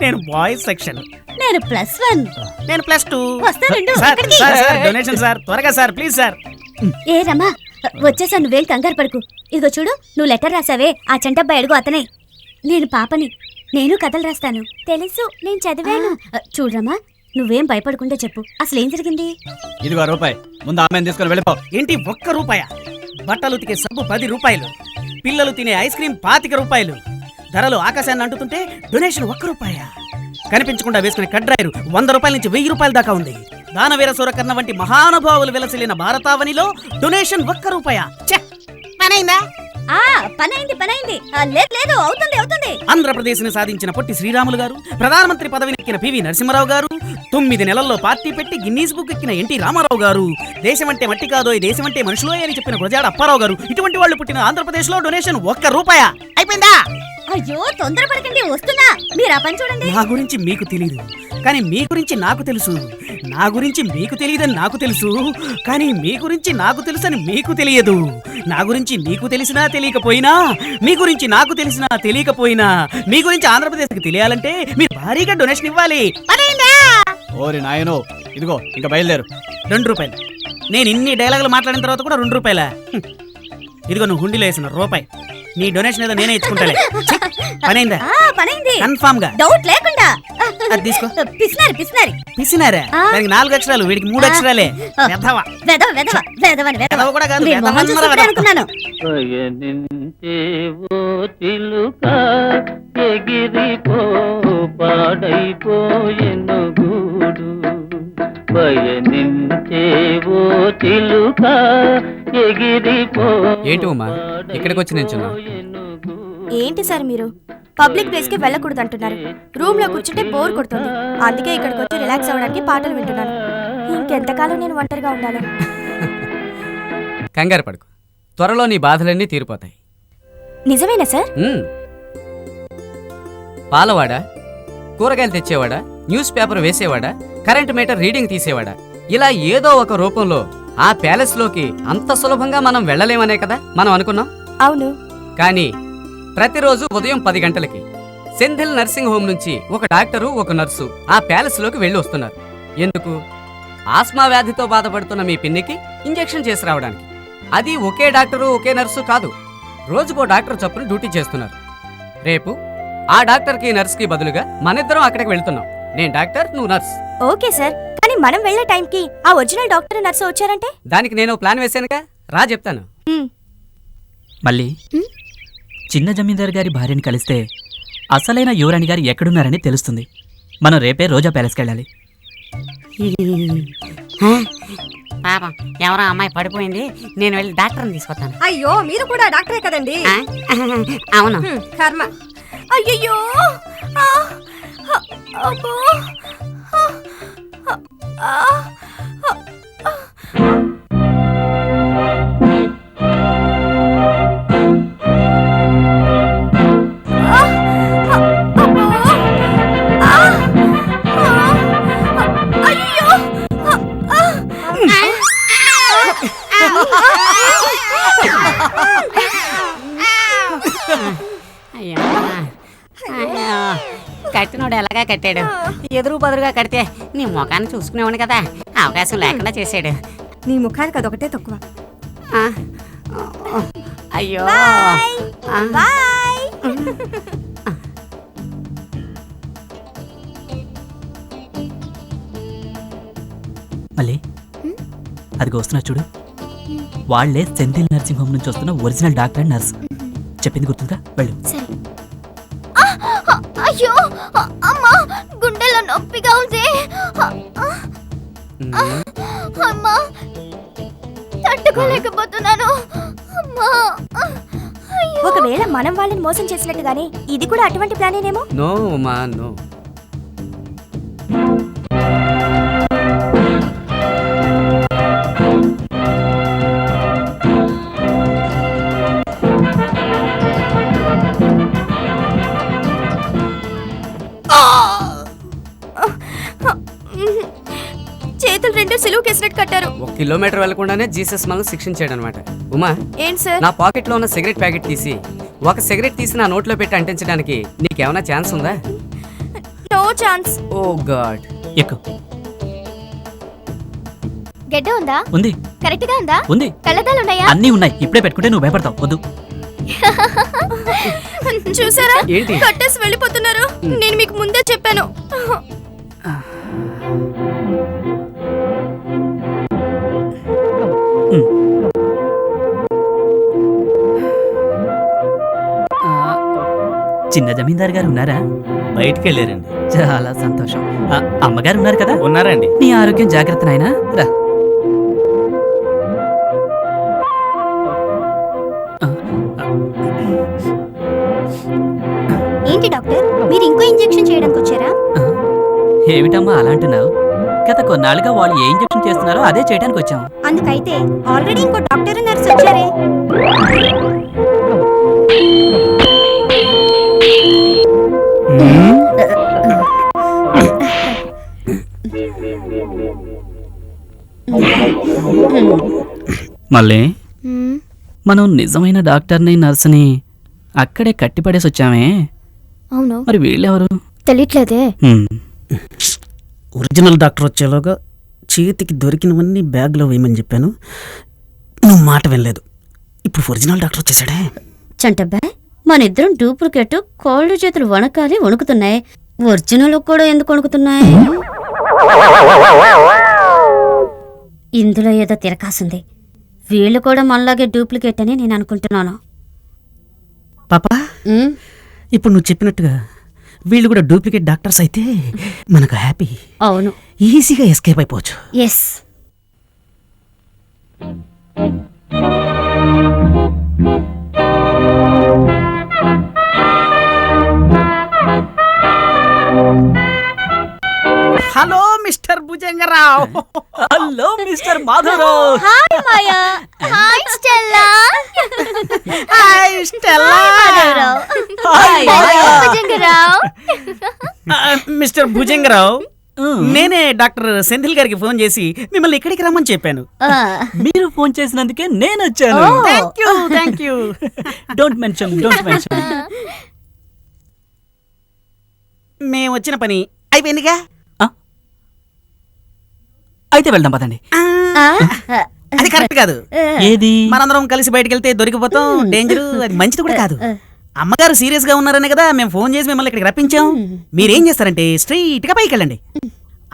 నేను బాయ్స్ సెక్షన్. నేను +1. నేను +2. వస్తానండు. సార్ ఎక్కడికి? సార్ డొనేషన్ సార్, త్వరగా సార్, ప్లీజ్ సార్. ఏ రమ్మా, వచ్చేసా, నువ్వేం కంగారు పడుకు. ఇదిగో చూడు, నువ్వు లెటర్ రాసావే, ఆ చంటబ్బాయి అడుగు అతనే. నేను పాపని, నేను కథలు రాస్తాను. తెలుసు, నేను చదివాను. చూడరమ్మా, నువ్వేం భయపడకుండా చెప్పు, అసలు ఏం జరిగింది? ఇదిగో రూపాయి, ముందు ఆమెను తీసుకొని వెళ్ళిపో. ఏంటి ₹1? బట్టలు ఉతికే సబ్బు ₹10, పిల్లలు తినే ఐస్ క్రీమ్ ₹25. ధరలు ఆకాశాన్ని అంటుతుంటే డొనేషన్ ₹1. కనిపించకుండా వేసుకునే కడ్రాయరు ₹100 నుంచి ₹1000 దాకా ఉంది. దానవీర సూరకర్ణ వంటి మహానుభావులు వెలసిల్లిన భారతావనిలో డొనేషన్ ₹1. పనైందా? పనైంది. లేదు, అవుతుంది. ఆంధ్రప్రదేశ్ ని సాధించిన పొట్టి శ్రీరాములు గారు, ప్రధానమంత్రి పదవినెక్కిన పివి నరసింహారావు గారు, 9 నెలల్లో పార్టీ పెట్టి గిన్నీస్ బుక్ ఎక్కిన ఎన్టీ రామారావు గారు, దేశమంటే మట్టి కాదో ఈ దేశమంటే మనుషులో అని చెప్పిన గురజాడ అప్పారావు గారు, ఇటువంటి వాళ్ళు పుట్టిన ఆంధ్రప్రదేశ్ లో డొనేషన్ ₹1. అయిపోయిందా? అయ్యో, తొందరపడకండి, వస్తున్నా. మీరు ఆ పని చూడండి. నా గురించి మీకు తెలీదు, కానీ మీ గురించి నాకు తెలుసు. నా గురించి మీకు తెలియదని నాకు తెలుసు, కానీ మీ గురించి నాకు తెలుసని మీకు తెలియదు. నా గురించి మీకు తెలిసినా తెలియకపోయినా, మీ గురించి నాకు తెలిసినా తెలియకపోయినా, మీ గురించి ఆంధ్రప్రదేశ్కి తెలియాలంటే మీరు భారీగా డొనేషన్ ఇవ్వాలి. ఓరి నాయనో, ఇదిగో ఇంకా బయలుదేరు. ₹2. నేను ఇన్ని డైలాగులు మాట్లాడిన తర్వాత కూడా ₹2. ఇదిగో నువ్వు హుండీలో వేసిన ₹1. నీ డొనేషన్ ఏదో నేనే ఇచ్చుకుంటాలే. పనైందా? పనైంది, కన్ఫామ్ గా, డౌట్ లేకుండా. అది తీసుకో. పిసినారి. పిసినారా? దానికి 4 అక్షరాలు, వీడికి 3 అక్షరాలే. వెధవ. వెధవ కూడా కాదు, అనుకున్నాను. ఏంటి ఉమా ఇక్కడికి వచ్చి నించున్నా? ఏంటి సార్ మీరు పబ్లిక్ ప్లేస్ కి వెళ్ళకూడదు అంటున్నారు. రూమ్ లో కూర్చుంటే బోర్ కొడుతుంది. అందుకే ఇక్కడికి వచ్చి రిలాక్స్ అవ్వడానికి పాటలు వింటున్నాను. ఇంకెంతకాలం నేను ఒంటరిగా ఉండాలి? కంగారు పడుకు, త్వరలో నీ బాధలన్నీ తీరిపోతాయి. నిజమేనా సార్? పాలవాడా, కూరగాయలు తెచ్చేవాడా, న్యూస్ పేపర్ వేసేవాడా, కరెంట్ మీటర్ రీడింగ్ తీసేవాడా, ఇలా ఏదో ఒక రూపంలో ఆ ప్యాలెస్ లోకి అంత సులభంగా మనం వెళ్ళలేమనే కదా మనం అనుకున్నాం. అవును. కానీ ప్రతిరోజు ఉదయం 10 గంటలకి సెంధిల్ నర్సింగ్ హోమ్ నుంచి ఒక డాక్టరు, ఒక నర్సు ఆ ప్యాలెస్ లోకి వెళ్ళి వస్తున్నారు. ఎందుకు? ఆస్మా వ్యాధితో బాధపడుతున్న మీ పిన్నికి ఇంజెక్షన్ చేసి రావడానికి. అది ఒకే డాక్టరు, ఒకే నర్సు కాదు, రోజుకో డాక్టర్ చొప్పున డ్యూటీ చేస్తున్నారు. రేపు ఆ డాక్టర్కి, నర్స్కి బదులుగా మనిద్దరం అక్కడికి వెళ్తున్నాం. నేను డాక్టర్, నువ్వు నర్స్. ఓకే సార్, కానీ మనం వెళ్ళే టైంకి ఆ ఒరిజినల్ డాక్టర్ నర్సు వచ్చారంటే? దానికి నేను ప్లాన్ వేసానుగా, రా చెప్తాను. మళ్ళీ చిన్న జమీందార్ గారి భార్యని కలిస్తే అసలైన యువరాణి గారు ఎక్కడున్నారని తెలుస్తుంది. మనం రేపే రోజా ప్యాలెస్కి వెళ్ళాలి. పాపం ఎవరో అమ్మాయి పడిపోయింది, నేను వెళ్ళి డాక్టర్ని తీసుకొస్తాను. అయ్యో, మీరు కూడా డాక్టరే కదండి? అవును. కర్మ. అయ్యయ్యో, అబ్బో, కట్టినోడు ఎలాగా కట్టాడు, ఎదురు బదురుగా కడితే నీ ముఖాన్ని చూసుకునేవాడు కదా, అవకాశం లేకుండా చేశాడు. నీ ముఖానికి అదొకటే తక్కువ. అయ్యో, మళ్ళీ అదిగో వస్తున్నా చూడు, వాళ్లే సెంధిల్ నర్సింగ్ హోమ్ నుంచి వస్తున్న ఒరిజినల్ డాక్టర్ అండ్ నర్స్. చెప్పింది గుర్తుందా? వెళ్ళు. అయ్యో అమ్మా, గుండెలో నొప్పిగా ఉంది. అమ్మా, తట్టుకోలేకపోతున్నాను. అమ్మా, ఒకవేళ మనం వాళ్ళని మోసం చేసినట్టుగానే ఇది కూడా అటువంటి ప్లానేనేమో. No Uma no. చేతులు రెండు సిలువు కేసినట్టు కట్టారు. 1 కిలోమీటర్ వెళ్లకుండానే జీసస్ మనల్ని శిక్షించాడు అనమాట. ఉమా, ఏంటి సార్? నా పాకెట్ లో ఉన్న సిగరెట్ ప్యాకెట్ తీసి ఒక సిగరెట్ తీసి నా నోట్లో పెట్టి అంటించడానికి నీకేమైనా ఛాన్స్ ఉందా? No chance. Oh God. ఎక్కు. గడ్డ ఉందా? ఉంది. కరెక్ట్ గా ఉందా? ఉంది. కళ్ళద్దాలు ఉన్నాయా? అన్నీ ఉన్నాయి. ఇప్పుడే పెట్టుకుంటే నువ్వు భయపడతావు. వద్దు. చూసారా? ఏంటి? కట్టేసి వెళ్ళిపోతున్నారు. నేను మీకు ముందే చెప్పాను. చిన్న జమీందారు గారు ఉన్నారా? బయటికి వెళ్ళారండి. చాలా సంతోషం. అమ్మగారు ఉన్నారు కదా? ఉన్నారండి. నీ ఆరోగ్యం జాగ్రత్త నాయనా. రా. ఏంటి డాక్టర్, మీరు ఇంకో ఇంజెక్షన్ చేయడానికి వచ్చారా? ఏమిటమ్మా అలా అంటున్నావు? గత కొన్నాళ్ళుగా వాళ్ళు ఏ ఇంజెక్షన్ చేస్తున్నారో అదే చేయడానికి వచ్చాము. అందుకైతే ఆల్రెడీ ఇంకో డాక్టర్ నర్స్ వచ్చారే. మళ్ళీ మనం నిజమైన డాక్టర్ని నర్సుని అక్కడే కట్టిపడేసి వచ్చామే. అవును. మరి వీళ్ళెవరు? తెలియట్లేదే. ఒరిజినల్ డాక్టర్ వచ్చేలోగా చేతికి దొరికినవన్నీ బ్యాగ్లో వేయమని చెప్పాను. నువ్వు మాట వినలేదు. ఇప్పుడు ఒరిజినల్ డాక్టర్ వచ్చేసాడే. చంటబ్బాయ్, మన ఇద్దరం డూప్లికేట్. కాళ్ళు చేతులు వణకాలి, వణుకుతున్నాయి. ఒరిజినల్ కూడా ఎందుకు వణుకుతున్నాయి? ఇందులో ఏదో తిరకాసుంది. వీళ్ళు కూడా మనలాగే డూప్లికేట్ అని నేను అనుకుంటున్నాను. పాపా, ఇప్పుడు నువ్వు చెప్పినట్టుగా వీళ్ళు కూడా డూప్లికేట్ డాక్టర్స్ అయితే మనకు హ్యాపీ. అవును, ఈజీగా ఎస్కేప్ అయిపోవచ్చు. Yes. Hello mister Bhujangarao. Hello mister Madhavarao. Hi Maya. Hi Stella. Hi Stella. Hi Bhujangarao. Mister Bhujangarao, నేనే డాక్టర్ సెంథిల్ గారికి ఫోన్ చేసి మిమ్మల్ని ఇక్కడికి రమ్మని చెప్పాను. మీరు ఫోన్ చేసినందుకే నేను వచ్చాను. Thank you. Don't mention. మేము వచ్చిన పని అయిపోయిందిగా. అయితే వెళ్దాం పదండి. అది కరెక్ట్ కాదు. ఏది? మనందరం కలిసి బయటకు వెళ్తే దొరికిపోతాం. డేంజర్. అది మంచిది కూడా కాదు. అమ్మగారు సీరియస్ గా ఉన్నారనే కదా మేము ఫోన్ చేసి మిమ్మల్ని ఇక్కడికి రప్పించాం. మీరేం చేస్తారంటే స్ట్రైట్ గా పైకి వెళ్ళండి.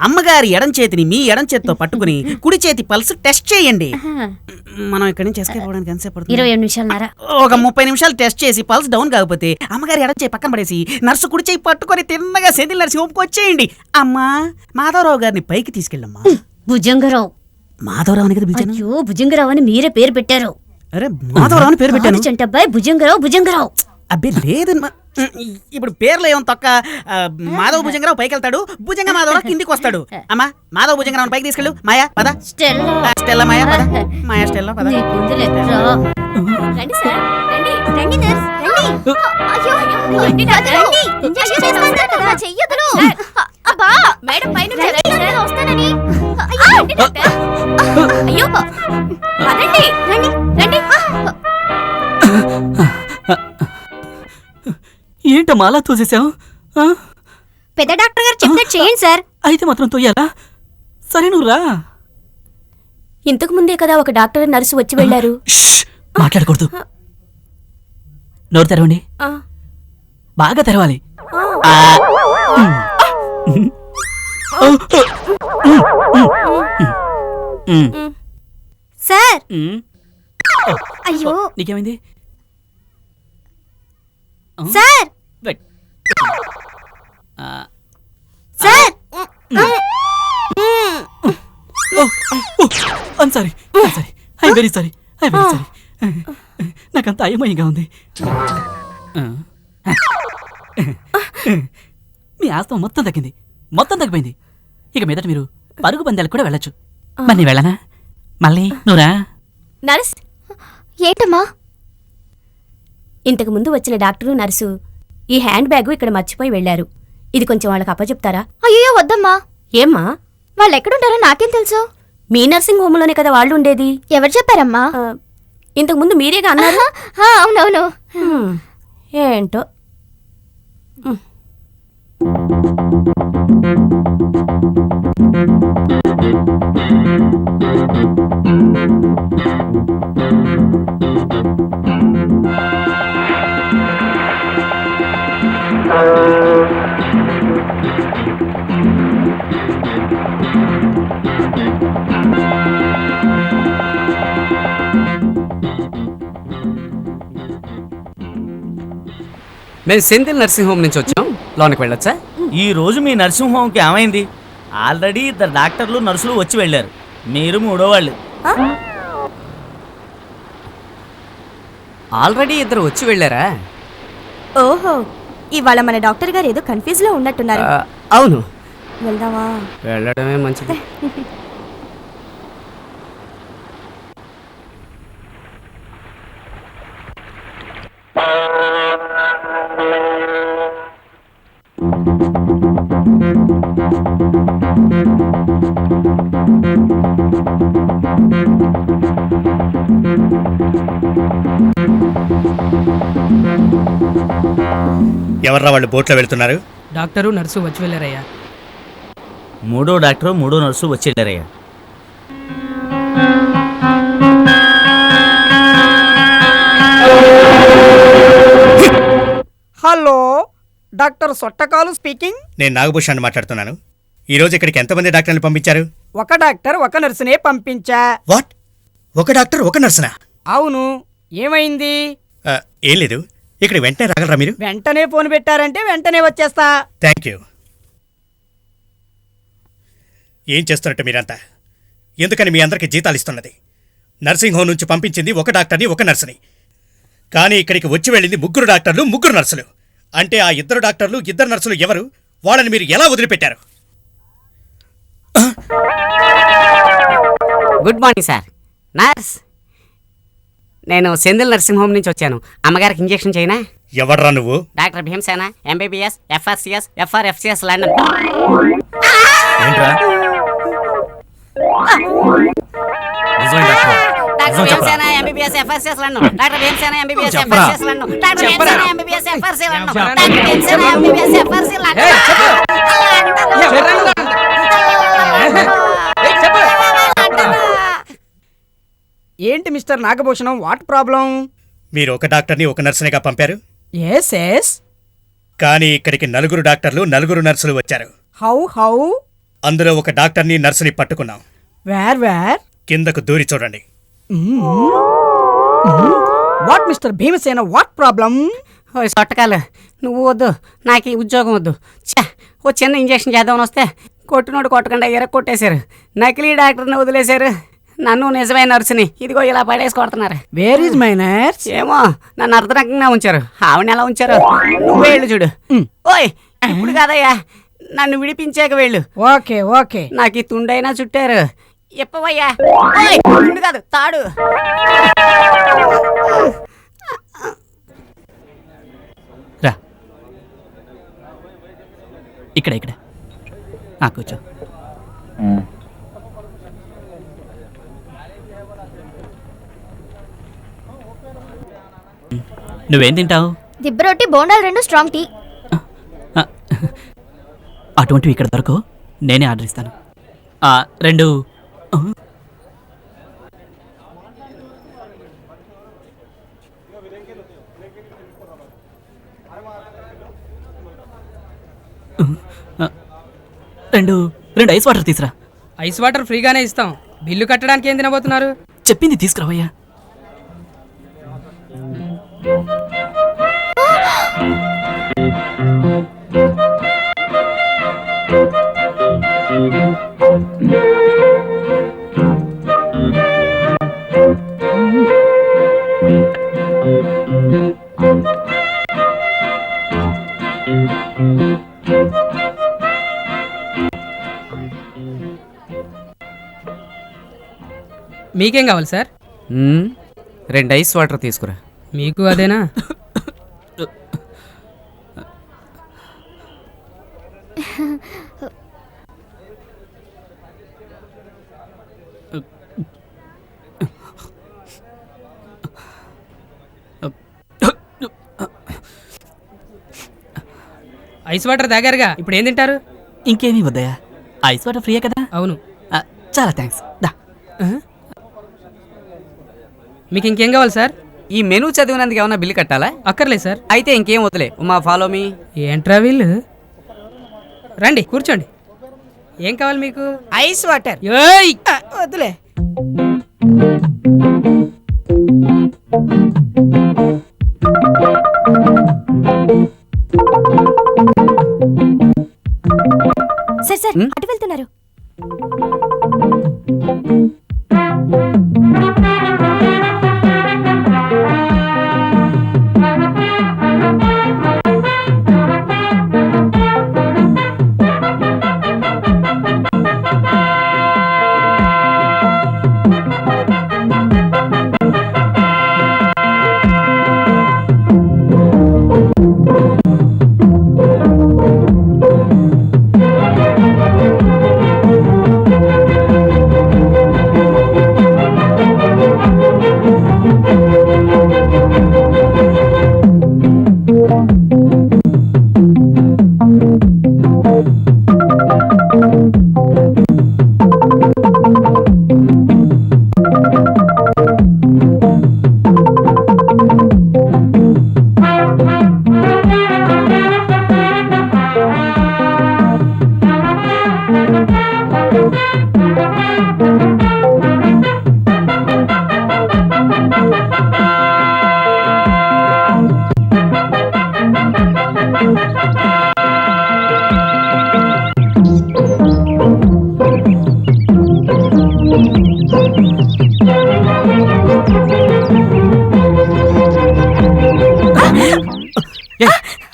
అమ్మగారి ఎడం చేతిని మీ ఎడం చేతితో పట్టుకుని కుడి చేతి పల్స్ టెస్ట్ చేయండి. మనం ఇక్కడి నుంచి ఎస్కేప్ అవ్వడానికి ఎంతసేపు పడుతుంది? 20 నిమిషాలన్నర. ఒక 30 నిమిషాలు టెస్ట్ చేసి పల్స్ డౌన్ కాకపోతే అమ్మగారి ఎడం చేయి పక్కన పడేసి నర్సు కుడి చేయి పట్టుకొని తిన్నగా సెంధిల్ నర్సి హోమ్కి వచ్చేయండి. అమ్మా, మాధవరావు గారిని పైకి తీసుకెళ్ళమ్మా. భుజంగరావు. మాధవరావు అని కదా పిలిచాను. అయ్యో, భుజంగరావు అని మీరే పేరు పెట్టారు. అరే, మాధవరావు అని పేరు పెట్టాను. చంటబ్బాయ్, భుజంగరావు. అబ్బే లేదు. ఇప్పుడు పేర్లో ఏమో తొక్క. మాధవ భుజంగరావు పైకి వెళ్తాడు, భుజంగ మాధవరావు కిందికి వస్తాడు. అమ్మా, మాధవ భుజంగరావు పైకి తీసుకెళ్ళు. మాయా పద. స్టెల్లా మాయా పద. మాయా స్టెల్లా పద. రండి సార్, రండి నర్స్, రండి. అయ్యో, ఏంటి డాక్టర్? ఇంజెక్షన్ చేస్తున్నారు కదా, చెయ్యొద్దు. అబ్బా, మేడం పైన చెప్పారు వస్తానని. అయ్యో, రండి డాక్టర్. అయ్యో, పదండి. రండి. ఏంటమ్మా అలా తోసేసావు? పెద్ద డాక్టర్ గారు చెప్పినట్టు చేయండి సార్. అయితే మాత్రం తోయాలా? సరే నువ్వు రా. ఇంతకు ముందే కదా ఒక డాక్టర్ నర్సు వచ్చి వెళ్ళారు. మాట్లాడకూడదు. నోరు తెరవండి. బాగా తెరవాలి. సార్. అయ్యో, నీకేమైంది? Sir. Sir. I'm sorry. I'm very sorry. నాకంత అయోమయంగా ఉంది. మీ ఆస్తం మొత్తం తగ్గింది, మొత్తం తగ్గిపోయింది. ఇక మీదట మీరు పరుగు పందాలకు కూడా వెళ్ళొచ్చు. మరి నీ వెళ్ళనా? మళ్ళీ నువ్వురా. నర్స్ ఏంటమ్మా? ఇంతకు ముందు వచ్చిన డాక్టరు నర్సు ఈ హ్యాండ్ బ్యాగు ఇక్కడ మర్చిపోయి వెళ్లారు. ఇది కొంచెం వాళ్ళకి అప్పచెప్తారా? అయ్యో వద్దమ్మా. ఏమ్మా? వాళ్ళు ఎక్కడుంటారో నాకేం తెలుసు? మీ నర్సింగ్ హోమ్లోనే కదా వాళ్ళు ఉండేది. ఎవరు చెప్పారమ్మా? ఇంతకు ముందు మీరేగా అన్నారు. అవునవును. ఏంటో. మేము సెంథిల్ నర్సింగ్ హోమ్ నుంచి వచ్చాం. లోనికి వెళ్ళొచ్చా? ఈ రోజు మీ నర్సింగ్ హోమ్కి ఏమైంది? ఆల్రెడీ 2 డాక్టర్లు నర్సులు వచ్చి వెళ్ళారు, మీరు 3వ వాళ్ళు. ఆల్రెడీ 2 వచ్చి వెళ్ళారా? ఓహో, ఇవాళ మన డాక్టర్ గారు ఏదో కన్ఫ్యూజ్ లో ఉన్నట్టున్నారు. అవును, వెళ్దామా? వెళ్ళడమే మంచిది. ఎవర్రా వాళ్ళు బోట్లో వెళ్తున్నారు? డాక్టరు నర్సు వచ్చి వెళ్ళారయ్యా. 3వ డాక్టరు 3వ నర్సు వచ్చి వెళ్ళారయ్యా. హలో, డాక్టర్ సొట్టకాలు స్పీకింగ్. నేను నాగభూషణ్ మాట్లాడుతున్నాను. ఈ రోజు ఇక్కడికి ఎంతమంది డాక్టర్లు పంపించారు? ఒక డాక్టర్ ఒక నర్సునే పంపించా. వాట్? ఒక డాక్టర్ ఒక నర్సునా? అవును, ఏమైంది? ఏం లేదు, ఇక్కడ వెంటనే రాగలరా మీరు? వెంటనే ఫోన్ పెట్టారంటే వెంటనే వచ్చేస్తా. Thank you. ఏం చేస్తున్నట్టు మీరంతా? ఎందుకని మీ అందరికి జీతాలు ఇస్తున్నది? నర్సింగ్ హోమ్ నుంచి పంపించింది ఒక డాక్టర్ని ఒక నర్సుని, కానీ ఇక్కడికి వచ్చి వెళ్ళింది 3 డాక్టర్లు 3 నర్సులు. అంటే ఆ 2 డాక్టర్లు 2 నర్సులు ఎవరు? వాళ్ళని మీరు ఎలా వదిలిపెట్టారు? Good morning sir. నర్స్, నేను సెంథిల్ నర్సింగ్ హోమ్ నుంచి వచ్చాను. అమ్మగారికి ఇంజెక్షన్ చేయనా? ఎవర్రా నువ్వు? Doctor Bhimasena, MBBS, FRCS, FRFCS London. ఏంట్రా? Doctor Bhimasena, MBBS, FRCS London. Doctor Bhimasena, MBBS, FRCS London. Doctor Bhimasena, MBBS, FRCS London. Doctor Bhimasena, MBBS, FRCS London. ఏంటి మిస్టర్ నాగభూషణం, వాట్ ప్రాబ్లం? మీరు ఒక డాక్టర్ని ఒక నర్సునిగా పంపారు, ఎస్ ఎస్. కానీ ఇక్కడికి 4 డాక్టర్లు 4 నర్సులు వచ్చారు. హౌ? అందులో ఒక డాక్టర్ని నర్సుని పట్టుకున్నాం. వేర్? కిందకు దూరి చూడండి. What mister Bhimasena, what problem? Oh సొట్టకాలు, నువ్వు వద్దు, నాకు ఈ ఉద్యోగం వద్దు. ఓ చిన్న ఇంజెక్షన్ చేద్దామని వస్తే కొట్టునోడు కొట్టకుండా కొట్టేశారు. నకిలీ డాక్టర్ని వదిలేశారు. నన్ను నిజమైన నర్సుని ఇదిగో ఇలా పడేసి కొడుతున్నారు. Where is my nurse? ఏమో, నన్ను అర్ధనగ్నంగా ఉంచారు. ఆవిడని ఎలా ఉంచారు? నువ్వే వెళ్ళు చూడు. ఓయ్, ఇప్పుడు కాదయ్యా, నన్ను విడిపించాక వెళ్ళు. ఓకే. నాకు ఈ తుండైనా చుట్టారు. ఎప్పవయ్యా. తుండు కాదు, తాడు. రా, ఇక్కడ కూర్చో. నువ్వేం తింటావు? దిబ్బ రొట్టి, బోండాలు 2 స్ట్రాంగ్ టీ. అటువంటివి ఇక్కడ దొరకవు, నేనే ఆర్డర్ ఇస్తాను. 2. రెండు ఐస్ వాటర్ తీసురా. ఐస్ వాటర్ ఫ్రీగానే ఇస్తాం. బిల్లు కట్టడానికి ఏం తినబోతున్నారు? చెప్పింది తీసుకురావయ్యా. మీకేం కావాలి సార్? 2 ఐస్ వాటర్ తీసుకురా. మీకు అదేనా? ఐస్ వాటర్ తాగారుగా, ఇప్పుడు ఏం తింటారు? ఇంకేమీ వద్దయ్యా, ఐస్ వాటర్ ఫ్రీయే కదా. అవును. చాలా థ్యాంక్స్. దా. మీకు ఇంకేం కావాలి సార్? ఈ మెనూ చదివినందుకు ఏమన్నా బిల్లు కట్టాలా? అక్కర్లేదు సార్. అయితే ఇంకేం వదిలే. Uma follow me. ఏంట్రా వీళ్ళు? రండి కూర్చోండి. ఏం కావాలి మీకు? Ice water. వద్దులే. సార్ సార్ అటు వెళ్తున్నారు.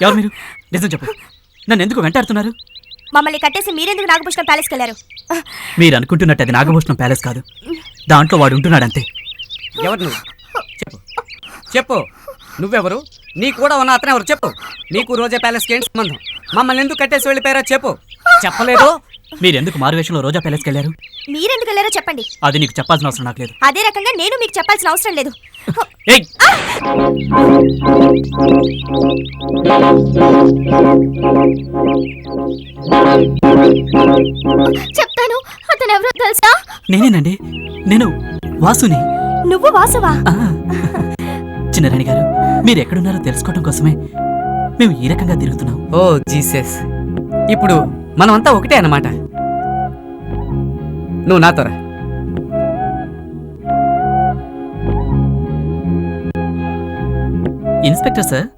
ఎవరు మీరు? నిజం చెప్పు, నన్ను ఎందుకు వెంటాడుతున్నారు? మమ్మల్ని కట్టేసి మీరెందుకు నాగభూషణం ప్యాలెస్కి వెళ్ళారు? మీరు అనుకుంటున్నట్టు అది నాగభూషణం ప్యాలెస్ కాదు, దాంట్లో వాడు ఉంటున్నాడంతే. ఎవరు నువ్వు? చెప్పు చెప్పు. నువ్వెవరు? నీ కూడా ఉన్న అతను ఎవరు? చెప్పు. నీకు రోజా ప్యాలెస్కి ఏంటి సంబంధం? మమ్మల్ని ఎందుకు కట్టేసి వెళ్ళిపోయారో చెప్పు. చెప్పలేదు. మీరెందుకు మారువేషంలో రోజా ప్యాలెస్కి వెళ్ళారు? మీరెందుకు వెళ్ళారో చెప్పండి. అది నీకు చెప్పాల్సిన అవసరం నాకు లేదు. అదే రకంగా నేను మీకు చెప్పాల్సిన అవసరం లేదు. ఏయ్! చెప్తాను. అతను ఎవరో తెలుసా? నేనేనండి, నేను వాసుని. నువ్వు వాసువా? చిన్నరాణి గారు, మీరు ఎక్కడున్నారో తెలుసుకోవడం కోసమే మేము ఈ రకంగా తిరుగుతున్నాం. ఓ జీసస్, ఇప్పుడు మనమంతా ఒకటే అన్నమాట. నువ్వు నాతో రా. ఇన్స్పెక్టర్ సార్,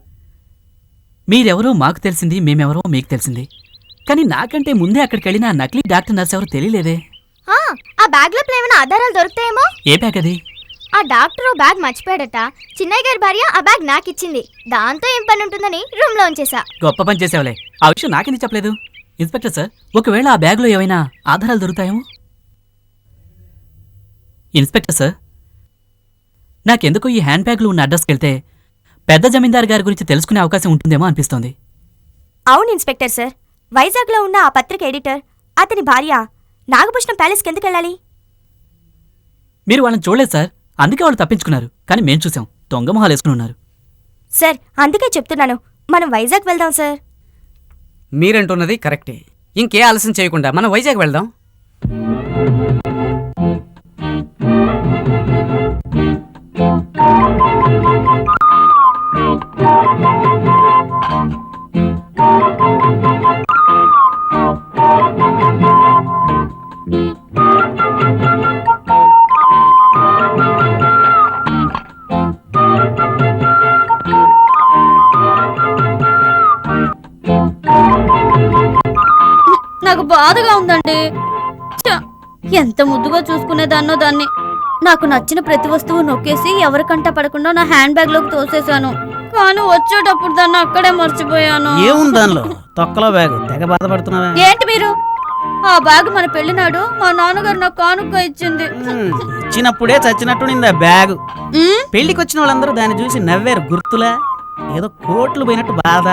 మీరెవరో మాకు తెలిసింది, మేమెవరో మీకు తెలిసింది. కానీ నాకంటే ముందే అక్కడికి వెళ్ళిన ఆ నకిలీ డాక్టర్ నర్స్ ఎవరో తెలియలేదే. ఆ బ్యాగ్ లో ఏమైనా ఆధారాలు దొరుకుతాయేమో. ఏ బ్యాగ్ అది? ఆ డాక్టర్ బ్యాగ్ మర్చిపోయాడట. చిన్నయ్య గారి భార్య ఆ బ్యాగ్ నాకు ఇచ్చింది. దాంతో ఏం పని ఉంటుందని రూమ్ లో ఉంచేసా. గొప్ప పని చేసేవలే. ఆ విషయం నాకెందుకు చెప్పలేదు? ఇన్స్పెక్టర్ సార్, ఒకవేళ ఆ బ్యాగ్లో ఏమైనా ఆధారాలు దొరుకుతాయేమో. ఇన్స్పెక్టర్ సార్, నాకెందుకు ఈ హ్యాండ్ బ్యాగ్లో ఉన్న అడ్రస్కి వెళ్తే పెద్ద జమీందారు గారి గురించి తెలుసుకునే అవకాశం ఉంటుందేమో అనిపిస్తోంది. అవును ఇన్స్పెక్టర్ సార్, వైజాగ్ లో ఉన్న ఆ పత్రిక ఎడిటర్ అతని భార్య నాగభూషణం ప్యాలెస్కి ఎందుకు వెళ్ళాలి? మీరు వాళ్ళని చూడలేదు సార్, అందుకే వాళ్ళు తప్పించుకున్నారు. కానీ మేం చూసాం, దొంగ మొహాలు వేసుకుని ఉన్నారు. సార్ అందుకే చెప్తున్నాను, మనం వైజాగ్ వెళ్దాం సార్. మీరంటున్నది కరెక్టే. ఇంకే ఆలస్యం చేయకుండా మనం వైజాగ్ వెళ్దాం. నాకు బాధగా ఉందండి. ఎంత ముద్దుగా చూసుకునేదాన్నో దాన్ని. నాకు నచ్చిన ప్రతి వస్తువు నొక్కేసి ఎవరికంట పడకుండా నా హ్యాండ్ బ్యాగ్ లోకి తోసేశాను. కానీ వచ్చేటప్పుడు దాన్ని అక్కడే మర్చిపోయాను. ఏముంది దానిలో? తొక్కలో బ్యాగు. తెగ బాధపడుతున్నావా? ఏంటి మీరు? ఆ బ్యాగ్ మన పెళ్లినాడు మా నాన్నగారు నాకు కానుక ఇచ్చింది. ఇచ్చినప్పుడే చచ్చినట్టు ఆ బ్యాగు. పెళ్లికి వచ్చిన వాళ్ళందరూ దాన్ని చూసి నవ్వారు. గుర్తులా? ఏదో కోట్లు పోయినట్టు బాధ.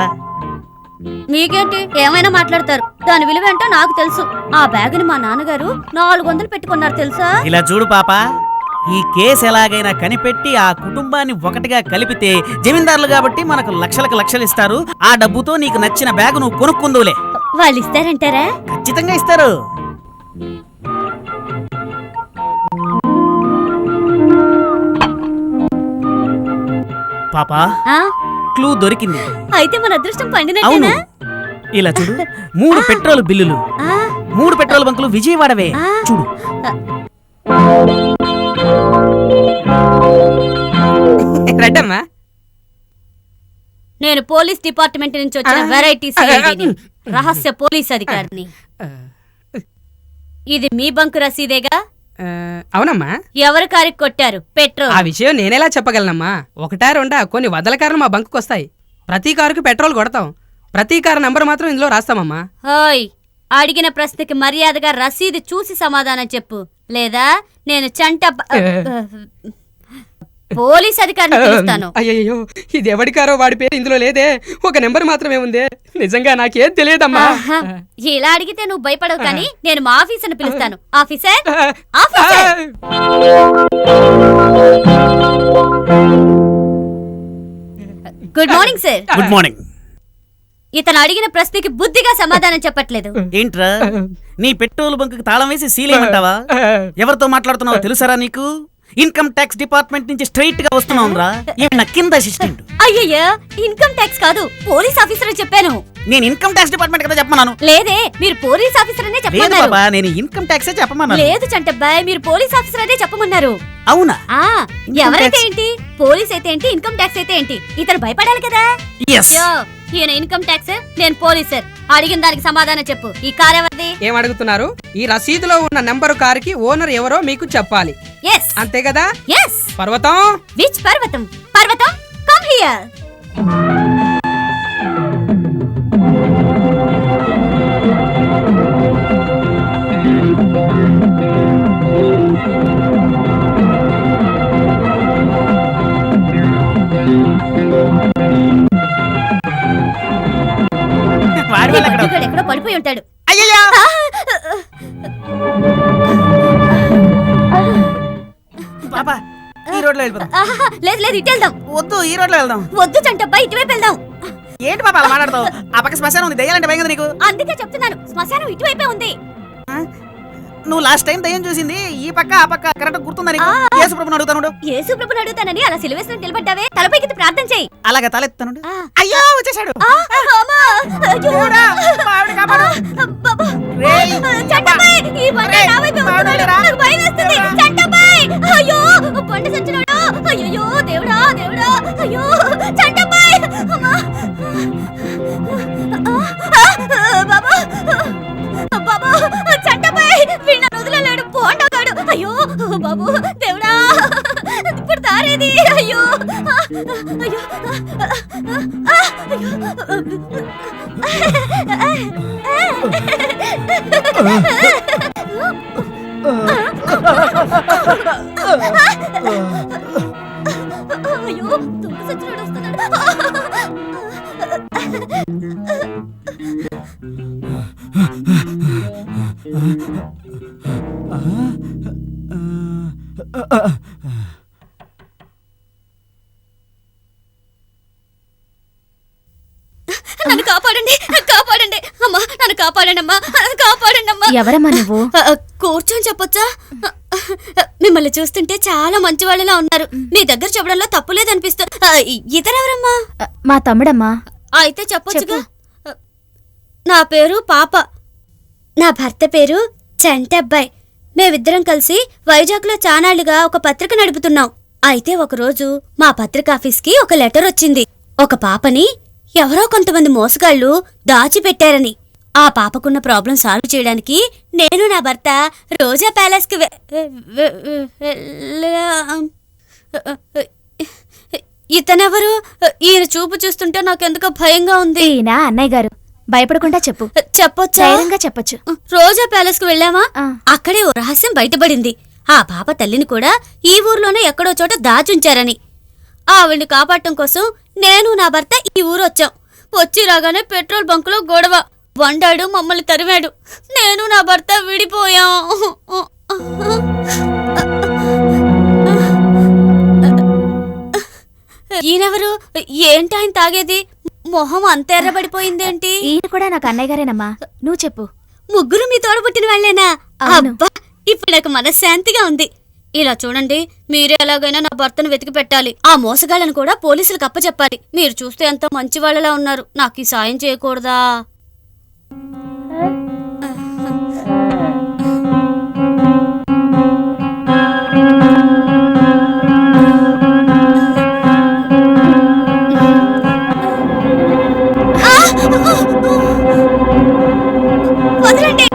మీకేంటి ఏమైనా మాట్లాడతారు. దాని విలువ ఏంటో నాకు తెలుసు. ఆ బ్యాగుని మా నాన్నగారు 400 పెట్టుకున్నారు తెలుసా? ఇలా చూడు పాప, ఈ కేసు ఎలాగైనా కనిపెట్టి ఆ కుటుంబాన్ని ఒకటిగా కలిపితే జమీందారులు కాబట్టి మనకు లక్షలకు లక్షలు ఇస్తారు. ఆ డబ్బుతో నీకు నచ్చిన బ్యాగు నువ్వు కొనుక్కుందులే. వాళ్ళు ఇస్తారంటారా? ఖచ్చితంగా ఇస్తారు. పాపా, క్లూ దొరికింది. అయితే మన అదృష్టం పండినట్టేనా? ఇలా చూడు, 3 పెట్రోల్ బిల్లులు, 3 పెట్రోల్ బంకులు విజయవాడవే. చూడు. రెడ్డమ్మా, నేను పోలీస్ డిపార్ట్మెంట్ నుంచి వచ్చిన వెరైటీ సిఐడిని, రహస్య పోలీస్ అధికారిని. ఇది మీ బంకు రసీదేగా? అవునమ్మా. ఎవరి కారికి కొట్టారు పెట్రోల్? ఆ విషయం నేనెలా చెప్పగలనమ్మా? 1 2 కొన్ని వందల కార్లు మా బంకుకు వస్తాయి. ప్రతి కారుకి పెట్రోల్ కొడతాం. ప్రతి కారు నంబర్ మాత్రం ఇందులో రాస్తామమ్మా. హోయ్, అడిగిన ప్రశ్నకి మర్యాదగా రసీదు చూసి సమాధానం చెప్పు, లేదా నేను పోలీస్ అధికారిని పిలుస్తాను. అయ్యయ్యో, ఇది ఎవడి కారో వాడి పేరు ఇందులో లేదే. ఒక నెంబర్ మాత్రమే ఉంది. నిజంగా నాకేం తెలియదమ్మా. ఇలా అడిగితే నువ్వు భయపడవు కానీ నేను మా ఆఫీసర్ని పిలుస్తాను. Officer, officer. Good morning sir. Good morning. ఇతను అడిగిన ప్రశ్నకి బుద్ధిగా సమాధానం చెప్పట్లేదు. ఏంట్రా, నీ పెట్రోల్ బంకుకి తాళం వేసి సీలేమంటావా? ఎవరితో మాట్లాడుతున్నావో తెలుసారా నీకు? ఇన్కమ్ ట్యాక్స్ డిపార్ట్మెంట్ నుంచి స్ట్రైట్ గా వస్తున్నావురా. నా కింద అసిస్టెంట్. అయ్యయ్యా, ఇన్కమ్ ట్యాక్స్ కాదు, పోలీస్ ఆఫీసర్ చెప్పాను. నేను ఇన్కమ్ ట్యాక్స్ డిపార్ట్మెంట్ కదా చెప్పమన్నాను. లేదే, మీరు పోలీస్ ఆఫీసర్ అనే లేదు చెప్పమన్నారు. బాబా, నేను ఇన్కమ్ ట్యాక్స్ చెప్పమన్నాను. లేదు చంటబ్బాయ్, మీరు పోలీస్ ఆఫీసర్ అనే చెప్పమన్నారు. అవునా? ఎవరైతే ఏంటి, పోలీస్ అయితే ఏంటి, ఇన్కమ్ ట్యాక్స్ అయితే ఏంటి, ఇతను భయపడాలి కదా. యో, ఈయన ఇన్కమ్ ట్యాక్స్, నేను పోలీసర్. అడిగిన దానికి సమాధానం చెప్పు. ఈ కార్ ఎవరిది? ఏం అడుగుతున్నారు? ఈ రసీదులో ఉన్న నెంబరు కారుకి ఓనర్ ఎవరో మీకు చెప్పాలి. yes అంతే కదా? yes. పర్వతం. which పర్వతం? పర్వతం, come here. ఎక్కడో పడిపోయి ఉంటాడు. పాపా, ఈ రోడ్లో వెళ్ళిపోదాం. లేదు లేదు, ఇటు వెళ్దాం. వద్దు, ఈ రోడ్లో వెళ్దాం. వద్దు చంటబ్బా, ఇటువైపు వెళ్దాం. ఏంటి పాపా అలా మాట్లాడతావు? ఆ పక్క శ్మశానం ఉంది, దయ్యాలంటే భయం కదా నీకు? అందుకే చెప్తున్నాను, శ్మశానం ఇటువైపే ఉంది. నువ్వు లాస్ట్ టైం దయ్యం చూసింది ఈ పక్క ఆ పక్క కరెక్ట్ గుర్తుందా నీకు? యేసుప్రభుని అడుగుతాను. యేసుప్రభుని అడుగుతానని అలా సిలువేసిన నిలబడ్డావే, తలపైకి ప్రార్థన చేయి. అలాగే తలెత్తాను. అయ్యో వచ్చేసాడు. పంట సచ్చినాడు. అయ్యో దేవుడా దేవుడా, అయ్యో చంటబ్బాయ్, బాబా బాబా, చంటబ్బాయ్ వీణ వదిలేడు, పోండగాడు. అయ్యో బాబు దేవుడా, ఇప్పుడు దారేది. అయ్యో అయ్యో అయ్యో, తుంగ సచ్చినాడు వస్తున్నాడు. నన్ను కాపాడండి, కాపాడండి అమ్మా, నన్ను కాపాడండి అమ్మా, కాపాడండి అమ్మా. ఎవరమ్మా నువ్వు? కూర్చొని చెప్పొచ్చా? మిమ్మల్ని చూస్తుంటే చాలా మంచి వాళ్ళలా ఉన్నారు. మీ దగ్గర చెప్పడంలో తప్పు లేదనిపిస్తుంది. ఇతరెవరమ్మా? మా తమ్ముడమ్మా. అయితే చెప్పొచ్చుగా. నా పేరు పాప, నా భర్త పేరు చంటబ్బాయ్. మేమిద్దరం కలిసి వైజాగ్లో చానాళ్లుగా ఒక పత్రిక నడుపుతున్నాం. అయితే ఒకరోజు మా పత్రిక ఆఫీస్కి ఒక లెటర్ వచ్చింది. ఒక పాపని ఎవరో కొంతమంది మోసగాళ్లు దాచిపెట్టారని. ఆ పాపకున్న ప్రాబ్లం సాల్వ్ చేయడానికి నేను నా భర్త రోజా ప్యాలెస్కి ఇతనెవరు? ఈయన చూపు చూస్తుంటే నాకెందుకో భయంగా ఉంది. ఈయన అన్నయ్య గారు. భయపడకుండా చెప్పు. చెప్పొచ్చా? ధైర్యంగా చెప్పొచ్చు. రోజా ప్యాలెస్ కు వెళ్ళామా? అక్కడే ఓ రహస్యం బయటపడింది. ఆ పాప తల్లిని కూడా ఈ ఊర్లోనే ఎక్కడో చోట దాచుంచారని. ఆవిడ్ని కాపాడటం కోసం నేను నా భర్త ఈ ఊరు వచ్చాం. వచ్చి రాగానే పెట్రోల్ బంకులో గొడవ. వండాడు, మమ్మల్ని తరిమాడు. నేను నా భర్త విడిపోయాం. ఈయనెవరు? ఏంటి ఆయన తాగేది? మొహం అంత ఎర్రబడిపోయిందేంటి? ఈయన కూడా నాకు అన్నయ్య గారేనమ్మా. నువ్వు చెప్పు. ముగ్గురు మీ తోడబుట్టిన వాళ్ళేనా? అవును. అబ్బా, ఇప్పుడు నాకు మనశ్శాంతిగా ఉంది. ఇలా చూడండి, మీరే ఎలాగైనా నా భర్తను వెతికి పెట్టాలి. ఆ మోసగాళ్ళను కూడా పోలీసులకు అప్పచెప్పాలి. మీరు చూస్తే ఎంతో మంచి వాళ్ళలా ఉన్నారు. నాకు ఈ సాయం చేయకూడదా? వదలండి.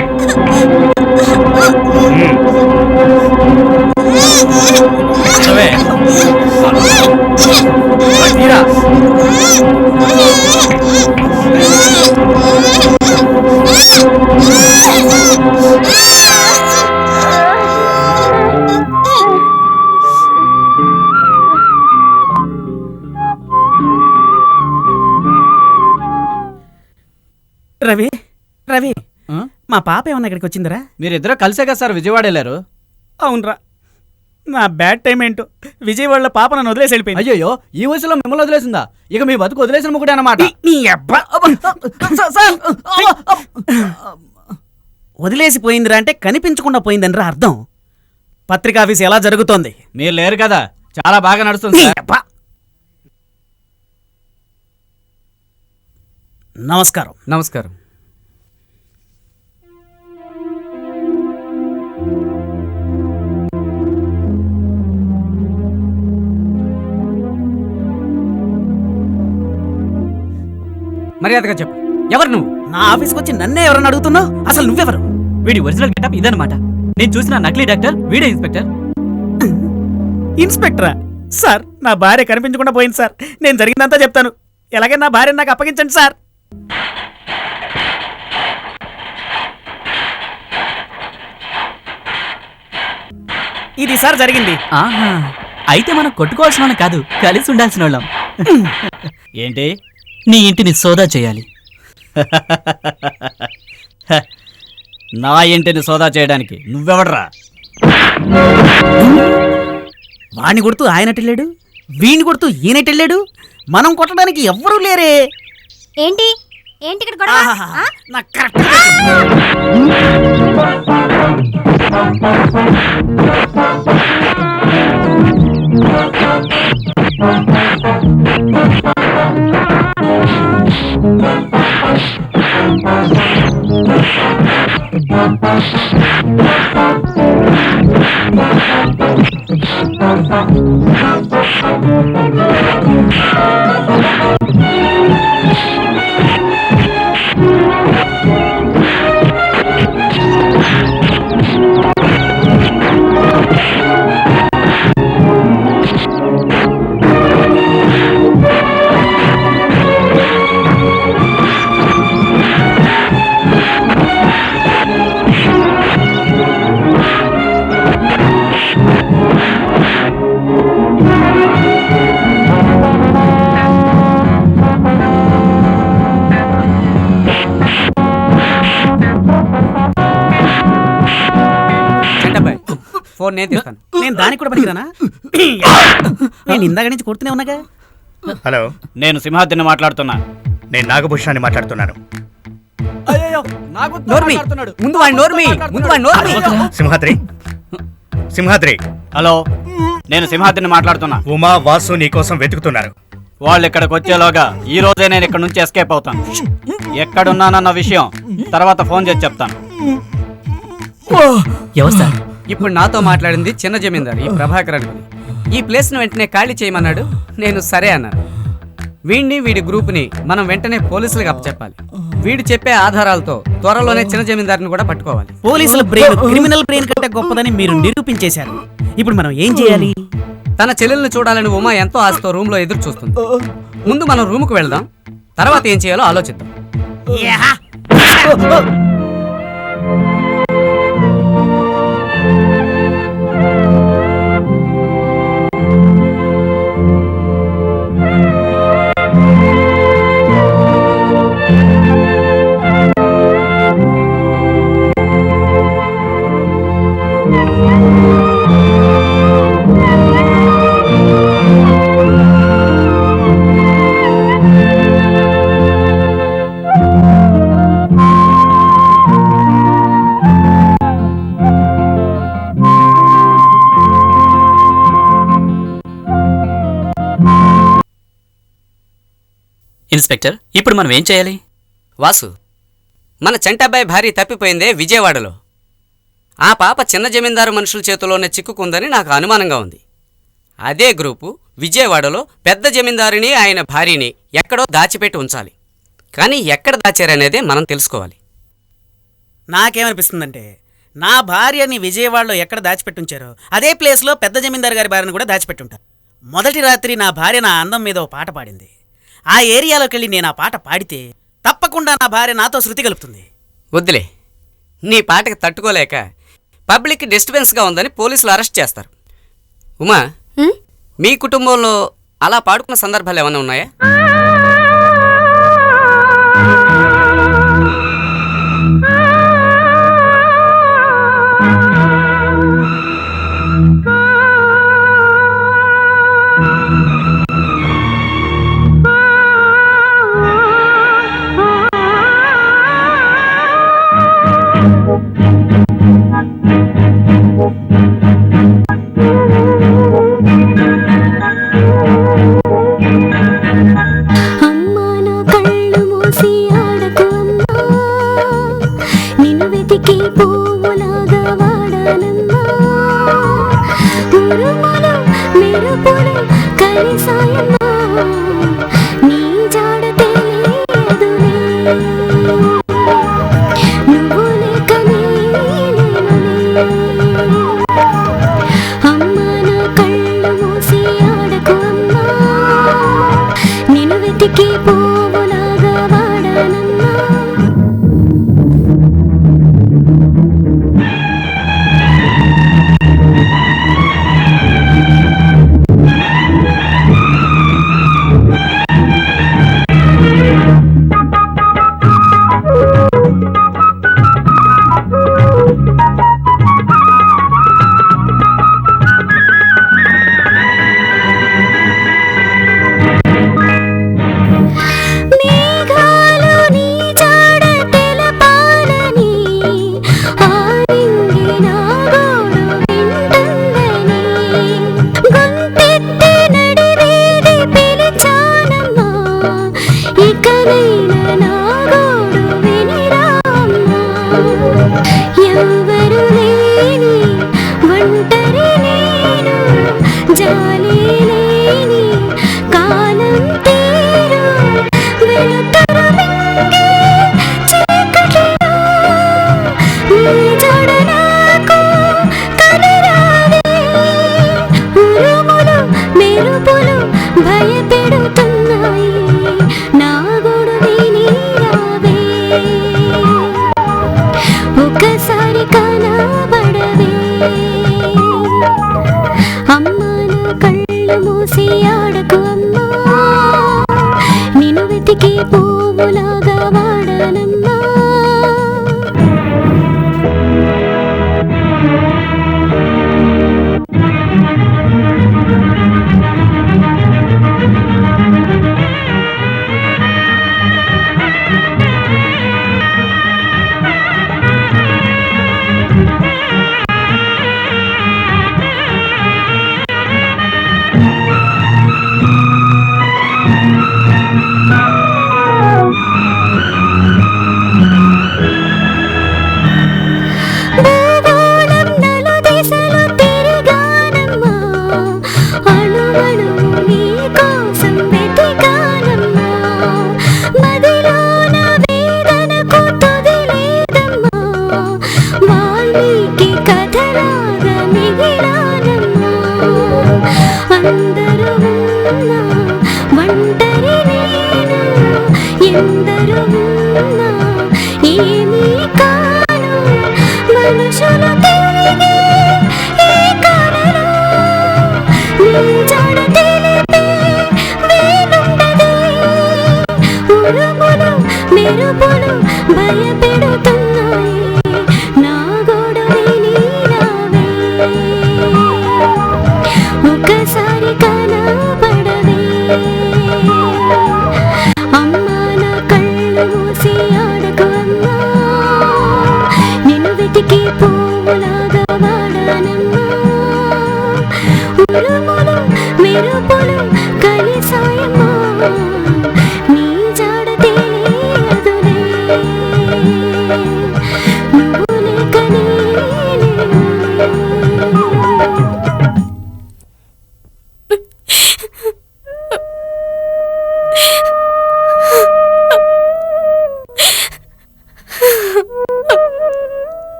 రవి, రవి, మా పాప ఏమన్నా ఇక్కడికి వచ్చిందిరా? మీరిద్దరూ కలిసే కదా సార్ విజయవాడ వెళ్ళారు? అవునరా, నా బ్యాడ్ టైం ఏంటో. విజయవాడలో పాప నన్ను వదిలేసి వెళ్ళిపోయింది. అయ్యో, ఈ వయసులో మిమ్మల్ని వదిలేసిందా? ఇక మీ బతుకు వదిలేసిన ముగ్గుడే అన్నమాట. వదిలేసిపోయిందిరా అంటే కనిపించకుండా పోయిందని రా అర్థం. పత్రికా ఆఫీస్ ఎలా జరుగుతోంది? మీరు లేరు కదా, చాలా బాగా నడుస్తుంది సార్. నమస్కారం. నమస్కారం. మర్యాదగా చెప్పు, ఎవరు నువ్వు? నా ఆఫీస్కి వచ్చి నన్నే ఎవరన్నా అడుగుతున్నావు? అసలు నువ్వెవరు? వీడి ఒరిజినల్ గెటప్ ఇదన్నమాట. నేను చూసిన నకిలీ డాక్టర్ వీడే ఇన్స్పెక్టర్. ఇన్స్పెక్టరా? సార్, నా భార్య కనిపించకుండా పోయింది సార్. నేను జరిగిందంతా చెప్తాను. ఎలాగైనా నా భార్యను నాకు అప్పగించండి సార్. ఇది సార్ జరిగింది. ఆహా, అయితే మనం కొట్టుకోవాల్సిన వాళ్ళం కాదు, కలిసి ఉండాల్సిన వాళ్ళం. ఏంటి? నీ ఇంటిని సోదా చేయాలి. నా ఇంటిని సోదా చేయడానికి నువ్వెవడరా? వాణ్ణి కొడుతూ ఆయనటెళ్ళాడు, వీణ్ణి కొడుతూ ఈయనటెళ్ళాడు. మనం కొట్టడానికి ఎవ్వరూ లేరే. ఏంటి ఏంటి ఇక్కడ గొడవ? ఆహాహా, నాకు కరెక్ట్. ఫోన్ నేను తీస్తాను. నేను దానికి కూడా పనికిరానా? నేను ఇందాక నుంచి కొడుతూనే ఉన్నాగా. హలో, నేను సింహాద్రిని మాట్లాడుతున్నా. నేను నాగభూషణాన్ని మాట్లాడుతున్నాను. ముందు వాడి నోర్మి, ముందు వాడి నోర్మి. సింహాద్రి, సింహాద్రి. హలో, నేను సింహాద్రిని మాట్లాడుతున్నా. ఉమా, వాసు నీకోసం వెతుకుతున్నారు. వాళ్ళు ఇక్కడికి వచ్చేలోగా ఈ రోజే నేను ఇక్కడ నుంచి ఎస్కేప్ అవుతాను. ఎక్కడున్నానన్న విషయం తర్వాత ఫోన్ చేసి చెప్తాను. ఇప్పుడు నాతో మాట్లాడింది చిన్న జమీందారు ఈ ప్రభాకర్ అని. ఈ ప్లేస్ ను వెంటనే ఖాళీ చేయమన్నాడు. నేను సరే అన్నాను. వీడిని వీడి గ్రూప్ ని మనం వెంటనే పోలీసులకు అప్పచెప్పాలి. వీడు చెప్పే ఆధారాలతో త్వరలోనే చిన్న జమీందారుని కూడా పట్టుకోవాలి. పోలీసుల బ్రెయిన్ క్రిమినల్ బ్రెయిన్ కంటే గొప్పదని మీరు నిరూపించేశారు. ఇప్పుడు మనం ఏం చేయాలి? తన చెల్లెల్ని చూడాలని ఉమా ఎంతో ఆశతో రూమ్లో ఎదురు చూస్తుంది. ముందు మనం రూముకు వెళ్దాం, తర్వాత ఏం చేయాలో ఆలోచిద్దాం. ఇన్స్పెక్టర్, ఇప్పుడు మనం ఏం చేయాలి? వాసు, మన చంటబ్బాయి భార్య తప్పిపోయిందే విజయవాడలో. ఆ పాప చిన్న జమీందారు మనుషుల చేతిలోనే చిక్కుకుందని నాకు అనుమానంగా ఉంది. అదే గ్రూపు విజయవాడలో పెద్ద జమీందారుని ఆయన భార్యని ఎక్కడో దాచిపెట్టి ఉంచాలి. కానీ ఎక్కడ దాచారనేదే మనం తెలుసుకోవాలి. నాకేమనిపిస్తుందంటే, నా భార్యని విజయవాడలో ఎక్కడ దాచిపెట్టుంచారో అదే ప్లేస్లో పెద్ద జమీందారు గారి భార్యను కూడా దాచిపెట్టుంటారు. మొదటి రాత్రి నా భార్య నా అందం మీద ఓ పాట పాడింది. ఆ ఏరియాలోకి వెళ్ళి నేను ఆ పాట పాడితే తప్పకుండా నా భార్య నాతో శృతి కలుపుతుంది. వద్దులే, నీ పాటకి తట్టుకోలేక పబ్లిక్ డిస్టర్బెన్స్గా ఉందని పోలీసులు అరెస్ట్ చేస్తారు. ఉమా, మీ కుటుంబంలో అలా పాడుకున్న సందర్భాలు ఏమైనా ఉన్నాయా? ఎందరూ ఉన్నా ఏమీ కాను మనుషులు తిరిగే ఈ కలలో నీ జాడ తెలిపే వేలుండదే ఉరుములు మెరుపులు భయపెడుతున్నాయి నా గొడవే నీలావే ఒకసారి కనపడవే అమ్మా నా కళ్ళు మూసి ఆడకు అమ్మా నిన్ను వెతికి పువ్వులాగా వాడానమ్మా ఉరుములు మెరుపులు కలిసాయమ్మా నీ జాడ తెలియదులే నువ్వు లేక నేనే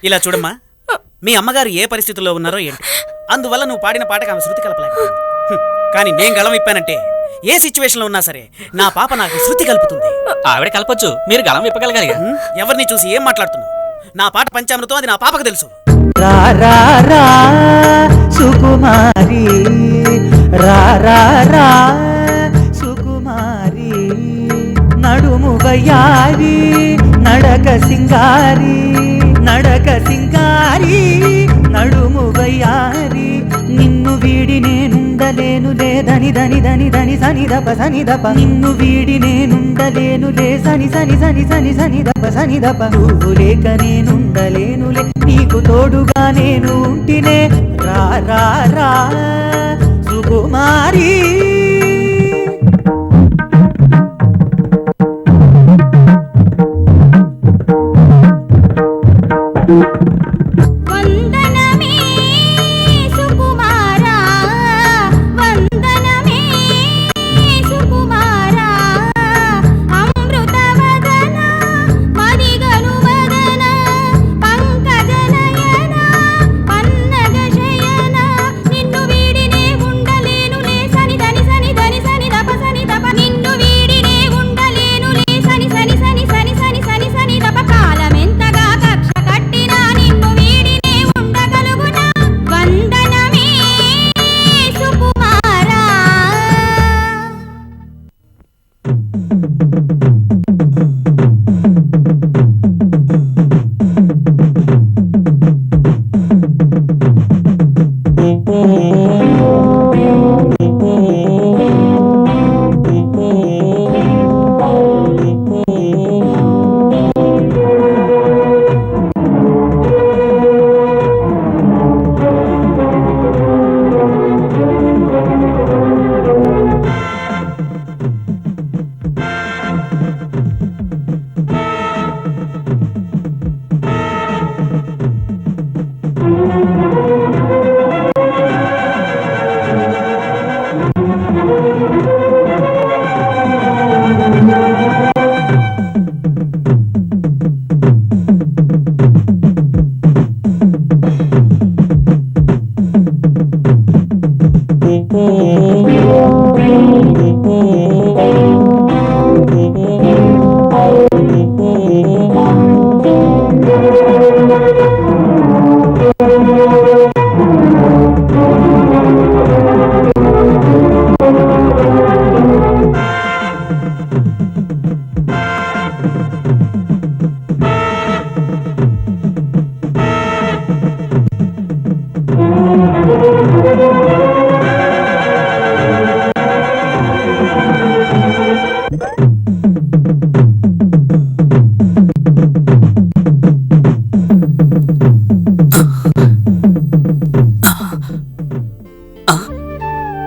ఇలా చూడమ్మా, మీ అమ్మగారు ఏ పరిస్థితుల్లో ఉన్నారో ఏంటి, అందువల్ల నువ్వు పాడిన పాటకు ఆమె శృతి కలపలేకపోయింది. కానీ నేను గళం ఇప్పానంటే ఏ సిచ్యువేషన్లో ఉన్నా సరే నా పాప నాకు శృతి కలుపుతుంది. ఆవిడ కలపొచ్చు, మీరు గళం విప్పగలగాలి. ఎవరిని చూసి ఏం మాట్లాడుతున్నావు? నా పాట పంచామృతం, అది నా పాపకు తెలుసు. రా రా రా సుకుమారి, రా రా రా సుకుమారి, నడుము వయ్యారి నడక సింగారి, నడక సింగారి నడుము వయ్యారి, నిన్ను వీడి నేనుండలేనులే దని దని దని దని సనిదప సనిదప, నిన్ను వీడి నేనుండలేనులే సని సని సని సని సనిదప సనిదప, నువ్వు లేక నేనుండలేనులే నీకు తోడుగా నేను ఉంటినే, రా రా రా సుకుమారి. వందనమే సుకుమారా వందనమే సుకుమారా అమృతవదన మదిగను వదన పంకజనయన పన్నగ శయన నిన్ను వీడినే ఉండలేనులే సని దని సని దని సని దప సని దప, నిన్ను వీడినే ఉండలేనులే సని సని సని సని సని సని సని దప, కాలమెంతగా కక్ష కట్టినా నిన్ను వీడినే ఉండగలుగునా, వందనమే సుకుమారా.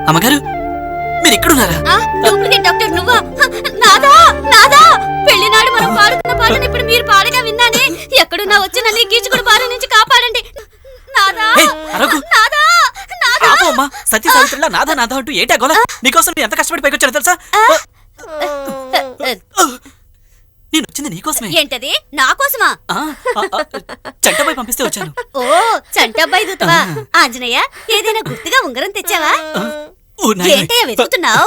అమ్మగారు మీరు ఇక్కడున్నారా? డూప్లికేట్ డాక్టర్ నువ్వా? నాదా నాదా పెళ్లినాడు మనం పాడుకున్న పాటను ఇప్పుడు మీరు పాడగా విన్నానే, ఎక్కడున్నా వచ్చి నన్ను ఈ కీచుకుడు బారి నుంచి కాపాడండి. నాదా నాదా నాదా సత్య సావిత్రిలా నాదా నాదా అంటూ ఏటా గోల? నీకోసం నేను ఎంత కష్టపడి పైకొచ్చాను తెలుసా? నేను వచ్చింది నీకోసమే. ఏంటది నా కోసమా? చంటబాయ్ పంపిస్తే వచ్చాను. ఓ చంటబ్బాయి దూతవా? ఆంజనేయ ఏదైనా గుర్తుగా ఉంగరం తెచ్చావా? ఏంటయ్యా వెతుకుతున్నావు?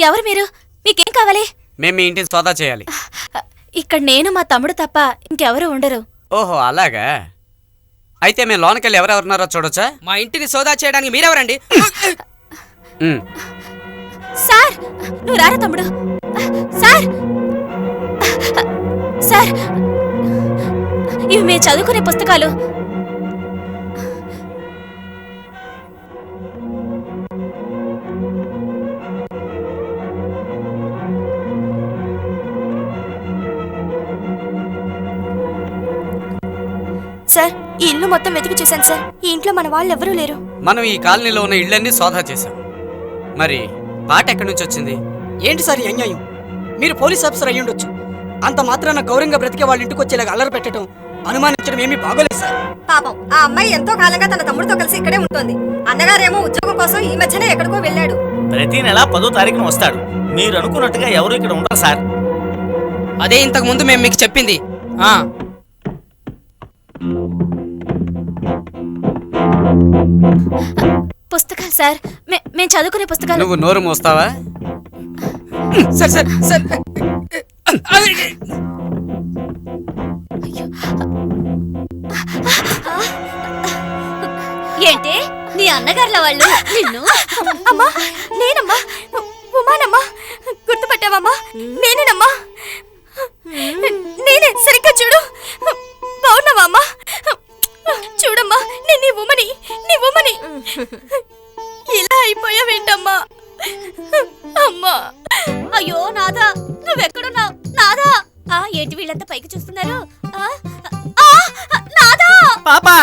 ఎవరు మీరు? మీకేం కావాలి? మేము మీ ఇంటిని సోదా చేయాలి. ఇక్కడ నేను మా తమ్ముడు తప్ప ఇంకెవరు ఉండరు. ఓహో అలాగా. అయితే మేము లోనకెళ్ళి ఎవరెవరున్నారో చూడొచ్చా? మా ఇంటిని సోదా చేయడానికి మీరెవరండి? సార్ నువ్వు రారా తమ్ముడు. సార్ సార్ ఇవి మేము చదువుకునే పుస్తకాలు. సార్ ఈ ఇల్లు మొత్తం వెతికి చూశాను సార్. ఈ ఇంట్లో మన వాళ్ళు ఎవరూ లేరు. మనం ఈ కాలనీలో ఉన్న ఇళ్ళన్నీ సోదా చేశాం. మరి పాట ఎక్కడి నుంచి వచ్చింది? ఏంటి సార్ ఈ అన్యాయం? మీరు పోలీస్ ఆఫీసర్ అయ్యి ఉండొచ్చు. అంత మాత్రాన గౌరవంగా బ్రతికే వాళ్ళ ఇంటికి వచ్చేలాగా అల్లరి పెట్టడం, అనుమానించడం ఏమీ బాగోలేదు సార్. పాపం ఆ అమ్మాయి ఎంతో కాలంగా తన తమ్ముడితో కలిసి ఇక్కడే ఉంటుంది. అన్నగారేమో ఉద్యోగం కోసం ఈ మధ్యనే ఎక్కడికో వెళ్ళాడు. ప్రతి నెల 10వ తారీఖున వస్తాడు. మీరు అనుకున్నట్టుగా ఎవరు ఇక్కడ ఉండరు సార్. అదే ఇంతకు ముందు మేము మీకు చెప్పింది. పుస్తకాలు సార్, మేము చదువుకునే పుస్తకాలు. నువ్వు నోరు మోస్తావా? సార్ సార్ సార్ ఏంటి నీ అన్నగారుల వాళ్ళు నిన్ను? అమ్మా నేనమ్మా, ఉమానమ్మా. గుర్తుపట్టావమ్మా? నేనేనమ్మా. నేనే, సరిగ్గా చూడు. బాగున్నావా అమ్మా? చూడమ్మా, నేను నీ ఉమని. ఇలా అయిపోయావేంటమ్మా? అమ్మా అయ్యో నాదా, నువ్వెక్కడున్నావు నాదా? ఏంటి వీళ్ళంతా పైకి చూస్తున్నారు? నాదా పాపా,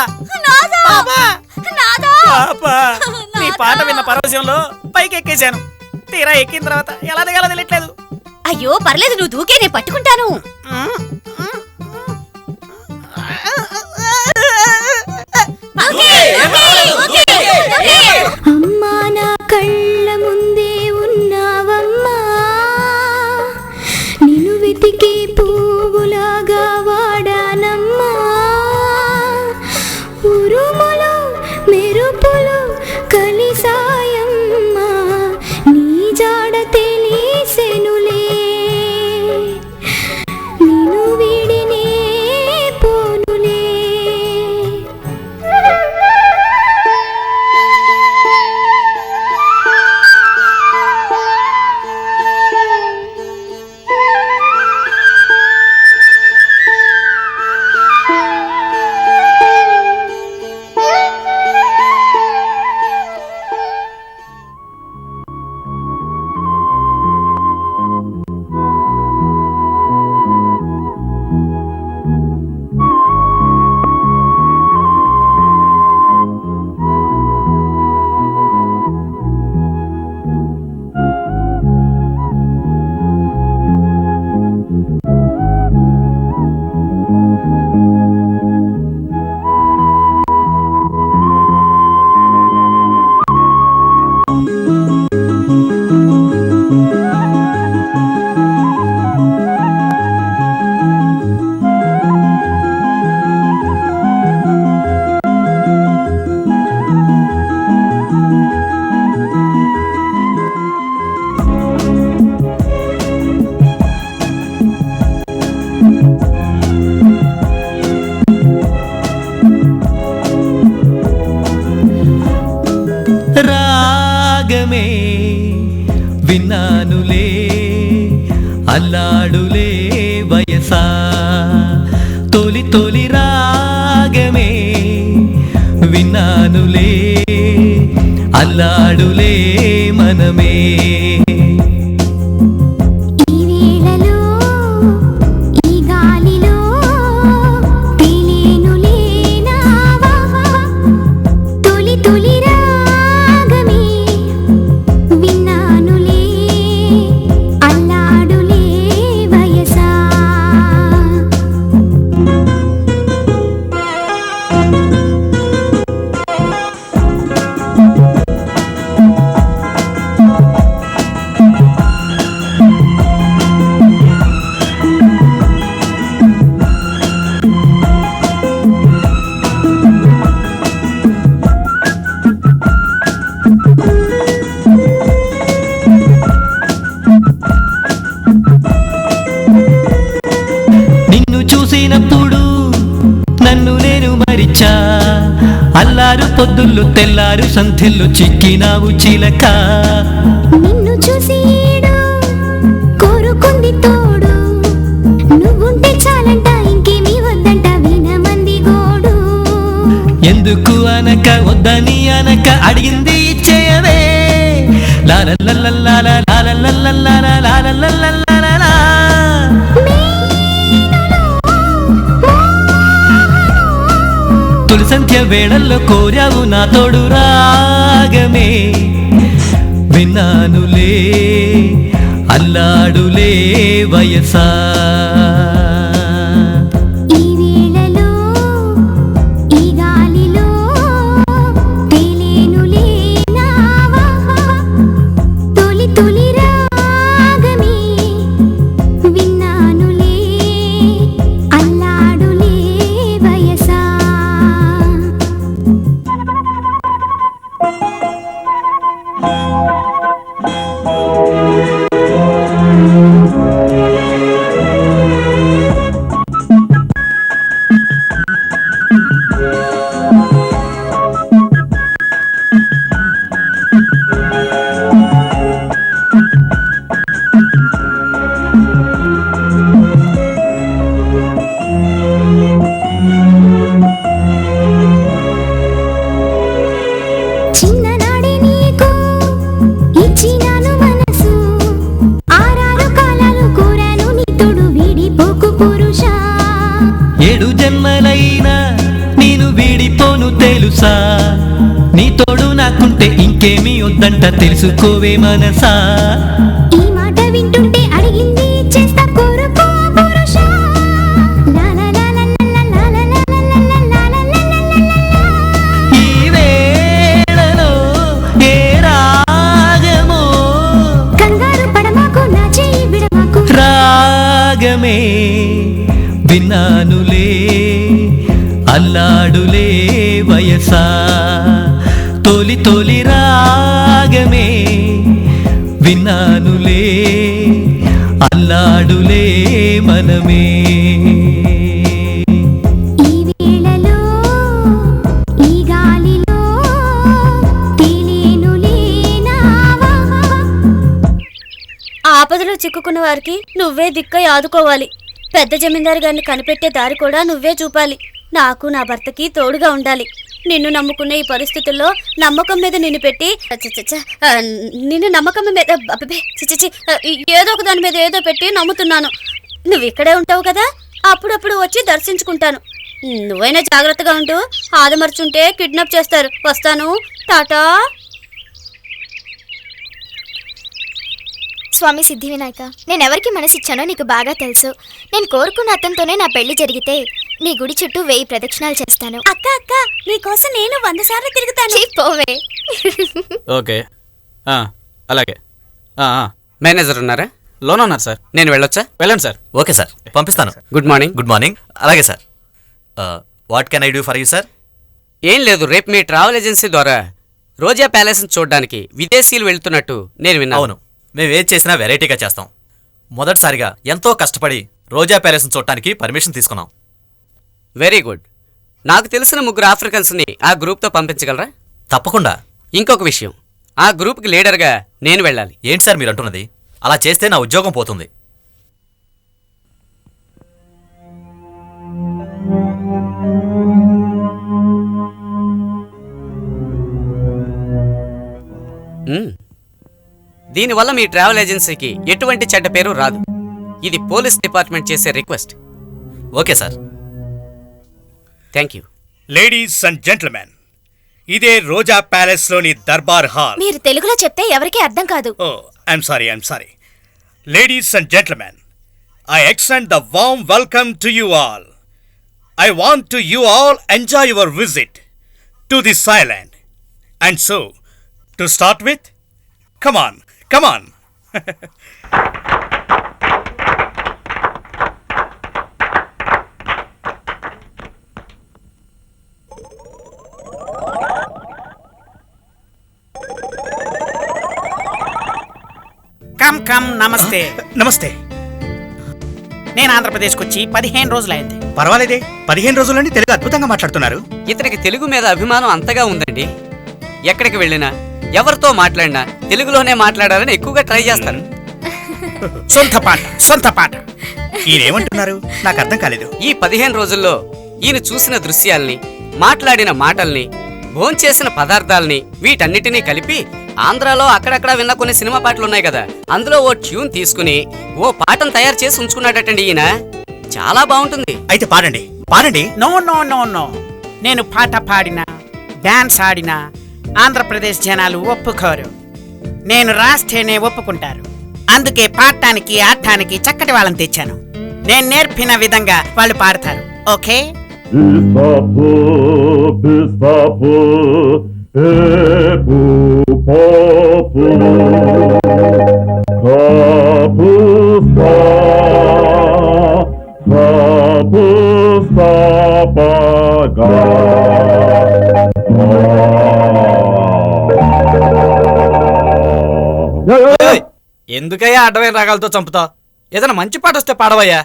నాదా పాపా, నాదా. నీ పాట విన్న పరవశంలో పైకి ఎక్కేశాను. తీరా ఎక్కిన తర్వాత ఎలా దిగాలో తెలియట్లేదు. అయ్యో పర్లేదు, నువ్వు దూకే, నేను పట్టుకుంటాను. అమ్మా నా కళ్ళ ముందే ఉన్నావమ్మా, నిన్ను వెతికి పువ్వులాగా వాడానమ్మా. ఉరుములు మెరుపులు కలిసాయమ్మా, నీ జాడ తెలిసెనులే. నిన్ను వీడినే పోనులే. రాగమే విన్నానులే, అల్లాడులే వయసా. తొలి తొలి రాగమే విన్నానులే, అల్లాడులే మనమే. అల్లారు పొద్దుళ్ళు తెల్లారు సంధిళ్ళు చిక్కినావు చిలక. నిన్ను చూసి ఈడు కోరుకుంది తోడు, నువ్వుంటే చాలంట ఇంకేమీ వద్దంట వినమంది గోడు. ఎందుకు అనక వద్దని అనక అడిగింది ఇచ్చేయవే. లాలల్లల్లలాల లాలల్లల్లలాల లాలల్లల్లలాల. తొలి సంధ్య వేళల్లో కోరావు నా తోడు రాగమే. విన్నానులే అల్లాడులే వయసా. ఈ వేళలో ఈ గాలిలో తేలేనులే నావా, తొలి తొలి రాగమే. విన్నానులే అల్లాడులే వయసా. చిన్ననాడే నీకు ఇచ్చినాను మనసు, ఆరారు కాలాలు కోరాను నీ తోడు వీడిపోకు పురుషా. 7 జన్మలైనా నేను వీడిపోను తెలుసా. నీ తోడు నాకుంటే ఇంకేమీ వద్దంట తెలుసుకోవే మనసా. ఈ మాట వింటుంటే అడిగింది చేస్తా కోరుకో పురుషా. ఈ వేళలో ఏ రాగమో కంగారు పడమాకు నా చెయ్యి విడమాకు. రాగమే. విన్నానులే అల్లాడులే వయసా. తొలి తొలి రాగమే. విన్నానులే అల్లాడులే మనమే. ఈ వేళలో ఈ గాలిలో తేలేనులే నావా. ఆపదలో చిక్కుకున్న వారికి నువ్వే దిక్కై ఆదుకోవాలి. పెద్ద జమీందారు గారిని కనిపెట్టే దారి కూడా నువ్వే చూపాలి. నాకు నా భర్తకి తోడుగా ఉండాలి. నిన్ను నమ్ముకున్న ఈ పరిస్థితుల్లో నమ్మకం మీద నిన్ను పెట్టి నిన్ను నమ్మకం మీద ఏదో ఒక దాని మీద ఏదో పెట్టి నమ్ముతున్నాను. నువ్వు ఇక్కడే ఉంటావు కదా, అప్పుడప్పుడు వచ్చి దర్శించుకుంటాను. నువ్వైనా జాగ్రత్తగా ఉంటూ, ఆదమర్చుంటే కిడ్నాప్ చేస్తారు. వస్తాను, టాటా. స్వామి సిద్ధి వినాయక, నేనెవరికి మనసిచ్చానో నీకు బాగా తెలుసు. నేను కోరుకున్న అతనితోనే నా పెళ్లి జరిగితే నీ గుడి చుట్టూ 1000 ప్రదక్షిణాలు చేస్తాను. అక్క అక్క, నీకోసం నేను 100 సార్లు తిరుగుతాను. పోవే. ఓకే అలాగే. మేనేజర్ ఉన్నారా? లోన్ ఉన్నారు సార్. నేను వెళ్ళొచ్చా? వెళ్ళండి సార్. ఓకే సార్, పంపిస్తాను. Good morning. Good morning. అలాగే sir. What can I do for you sir? ఏం లేదు, రేపు మీ ట్రావెల్ ఏజెన్సీ ద్వారా రోజా ప్యాలెస్ని చూడడానికి విదేశీయులు వెళ్తున్నట్టు నేను విన్నాను. అవును, మేము ఏది చేసినా వెరైటీగా చేస్తాం. మొదటిసారిగా ఎంతో కష్టపడి రోజా ప్యాలెస్ని చూడటానికి పర్మిషన్ తీసుకున్నాం. Very good. నాకు తెలిసిన 3 ఆఫ్రికన్స్ని ఆ గ్రూప్తో పంపించగలరా? తప్పకుండా. ఇంకొక విషయం, ఆ గ్రూప్కి లీడర్గా నేను వెళ్ళాలి. ఏంటి సార్ మీరు అంటున్నది? అలా చేస్తే నా ఉద్యోగం పోతుంది. దీనివల్ల మీ ట్రావెల్ ఏజెన్సీకి ఎటువంటి చెడ్డ పేరు రాదు. ఇది పోలీస్ డిపార్ట్మెంట్ చేసే request. Okay sir. Thank you. Ladies and gentlemen, ఇదే రోజా ప్యాలెస్ లోని దర్బార్ హాల్. మీరు తెలుగులో చెప్తే ఎవరికీ అర్థం కాదు. Oh, I'm sorry. Ladies and gentlemen, I extend the warm welcome to you all. I want to you all enjoy your visit to this island. And so, to start with, come on. Come నమస్తే. నమస్తే. నేను ఆంధ్రప్రదేశ్కి వచ్చి 15 రోజులైంది. పర్వాలేదే, 15 రోజులని తెలుగు అద్భుతంగా మాట్లాడుతున్నారు. ఇతనికి తెలుగు మీద అభిమానం అంతగా ఉందండి. ఎక్కడికి వెళ్ళినా ఎవరితో మాట్లాడినా తెలుగులోనే మాట్లాడాలని ఎక్కువగా ట్రై చేస్తారు. సొంత పాట ఈయనేమంటున్నారు నాకు అర్థం కాలేదు. ఈ 15 రోజుల్లో ఈయన చూసిన దృశ్యాల్ని, మాట్లాడిన మాటల్ని, భోంచేసిన పదార్థాల్ని వీటన్నిటినీ కలిపి ఆంధ్రాలో అక్కడక్కడ విన్న కొన్ని సినిమా పాటలు ఉన్నాయి కదా, అందులో ఓ ట్యూన్ తీసుకుని ఓ పాటను తయారు చేసి ఉంచుకున్నాడటండి ఈయన. చాలా బాగుంటుంది. అయితే పాడండి. నో నో నో నో, నేను పాట పాడినా డాన్స్ ఆడినా ఆంధ్రప్రదేశ్ జనాలు ఒప్పుకోరు. నేను రాస్తేనే ఒప్పుకుంటారు. అందుకే పాడటానికి ఆడటానికి చక్కటి వాళ్ళని తెచ్చాను. నేను నేర్పిన విధంగా వాళ్ళు పాడతారు. ఓకే? ఎందుకయ్యా అడ్డమైన రాగాలతో చంపుతావు? ఏదైనా మంచి పాట వస్తే పాడవయ్యా.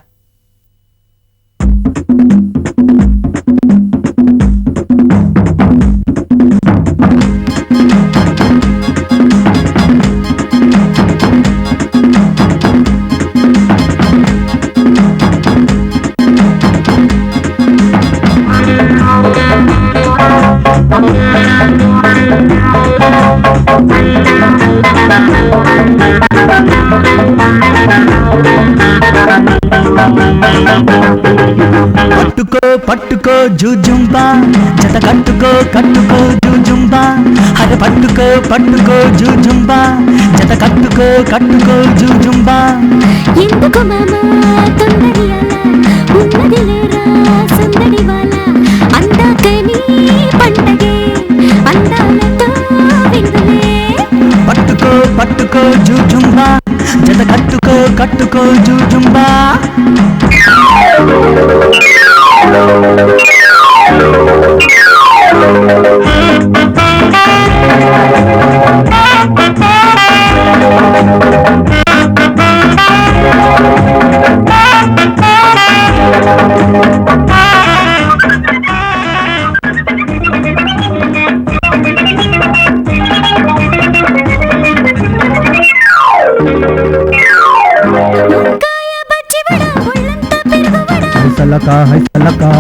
పట్టుకో పట్టుకో జూజుంబా, జత కట్టుకో కట్టుకో జూజుంబా. అరే పట్టుకో పట్టుకో జూజుంబా, జత కట్టుకో కట్టుకో జూజుంబా. ఎందుకు మామా తొందరి అలా ఉన్నది లేరా సుందరి వాళ్ళ అందాకని పండగే అందాలతో విందులే. పట్టుకో పట్టుకో జూజుంబా, జత కట్టుకో కట్టుకో జూజుంబా. హైసలకా హైసలకా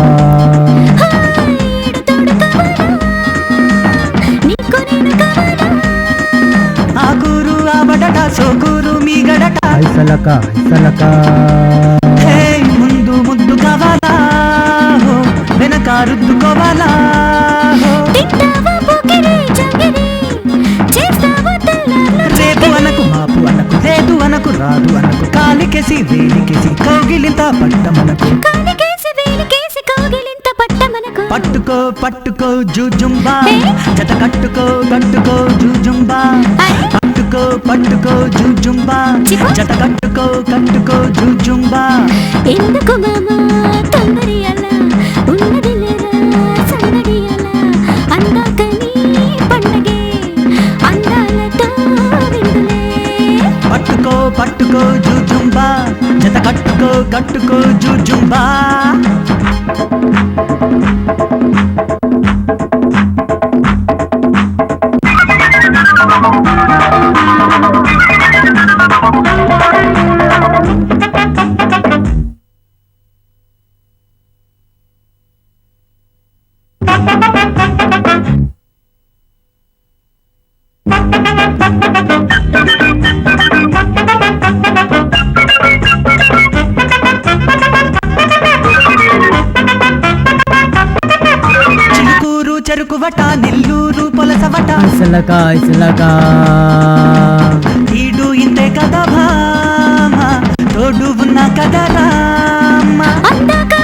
ఆకూరు ఆబడట సోకూరు మీ గడట. హైసలకా హైసలకా ముందు ముద్దు కావాలా, వెనక రుద్దుకోవాలా. రేపు అనకు మాపు అనకు, లేదు అనకు రాదు అనకు, కాలికేసి వేలికేసి కౌగిలింత పట్టమనకు. పట్టుకో పట్టుకో జూజుంబా, జత కట్టుకో కట్టుకో జూజుంబా. పట్టుకో పట్టుకో జూజుంబా, జత కట్టుకో కట్టుకో జూజుంబా. ఎందుకు మామా తొందరి అలా ఉన్నది లేరా సందడి అలా అందాకని పండగే అందాలతో విందులే. పట్టుకో పట్టుకో జూజుంబా, జత కట్టుకో కట్టుకో జూజుంబా. చిలుకూరు చెరుకువట నెల్లూరు పొలసవట. హైసలకా హైసలకా ఈడు ఇంతే కదా భామ, తోడు ఉన్న కదా రామ. హైసలకా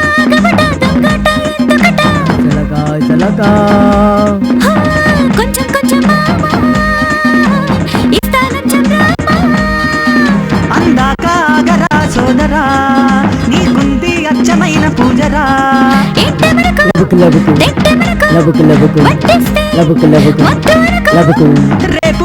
హైసలకా కొంచెం కొంచెం మామా ఇస్తానచ్చం రామా. అందాక ఆగరా సోదరా, నీకుంది అచ్చమైన పూజరా. లబుకు లబుకు లబుకు లబుకు లబుకు లబుకు. రేపు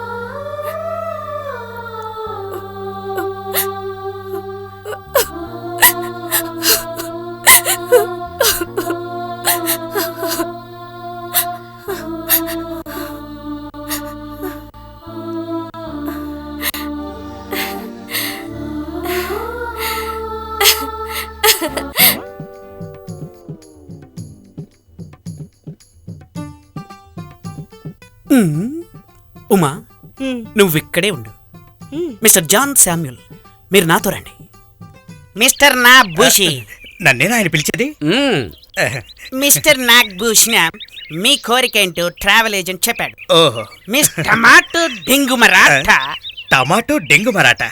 ఉమా, నువ్వు ఇక్కడే ఉండు. మిస్టర్ జాన్ శామ్యూల్, మీరు నాతో రండి. మిస్టర్ నాగ్ భూషి. నన్నేనా ఆయన పిలిచేది? మిస్టర్ నాగ్ భూషణ, మీ కోరికేంటో ట్రావెల్ ఏజెంట్ చెప్పాడు. ఓహో, miss tomato dengue Maratha. Tomato dengue Maratha.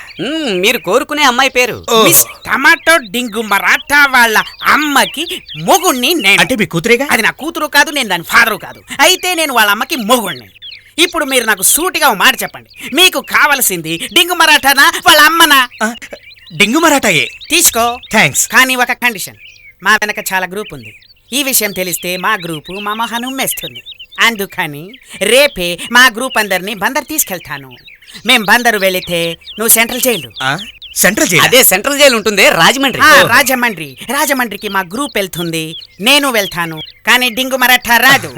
మీరు కోరుకునే అమ్మాయి పేరు మిస్ టమాటో డెంగు మరాఠా వాళ్ళ అమ్మకి మొగుణ్ణి నేను. అంటే మీ కూతురేగా? అది నా కూతురు కాదు, నేను దాని ఫాదరు కాదు. అయితే నేను వాళ్ళ అమ్మకి మొగుణ్ణి. ఇప్పుడు మీరు నాకు సూటిగా ఒక మాట చెప్పండి, మీకు కావలసింది డెంగు మరాఠానా వాళ్ళ అమ్మనా? డెంగు మరాఠాయే. తీసుకో. థ్యాంక్స్. కానీ ఒక కండిషన్, మా వెనక చాలా గ్రూప్ ఉంది. ఈ విషయం తెలిస్తే మా గ్రూపు మా మొహాన్ని ఉమ్మేస్తుంది. అందుకని రేపే మా గ్రూప్ అందరినీ బందర్ తీసుకెళ్తాను. మేం బందరు వెళితే నువ్వు సెంట్రల్ జైలు. Central jail? అదే సెంట్రల్ జైలు ఉంటుంది రాజమండ్రి. రాజమండ్రికి మా గ్రూప్ వెళ్తుంది, నేను వెళ్తాను. కానీ డింగు మరాఠా రాదు.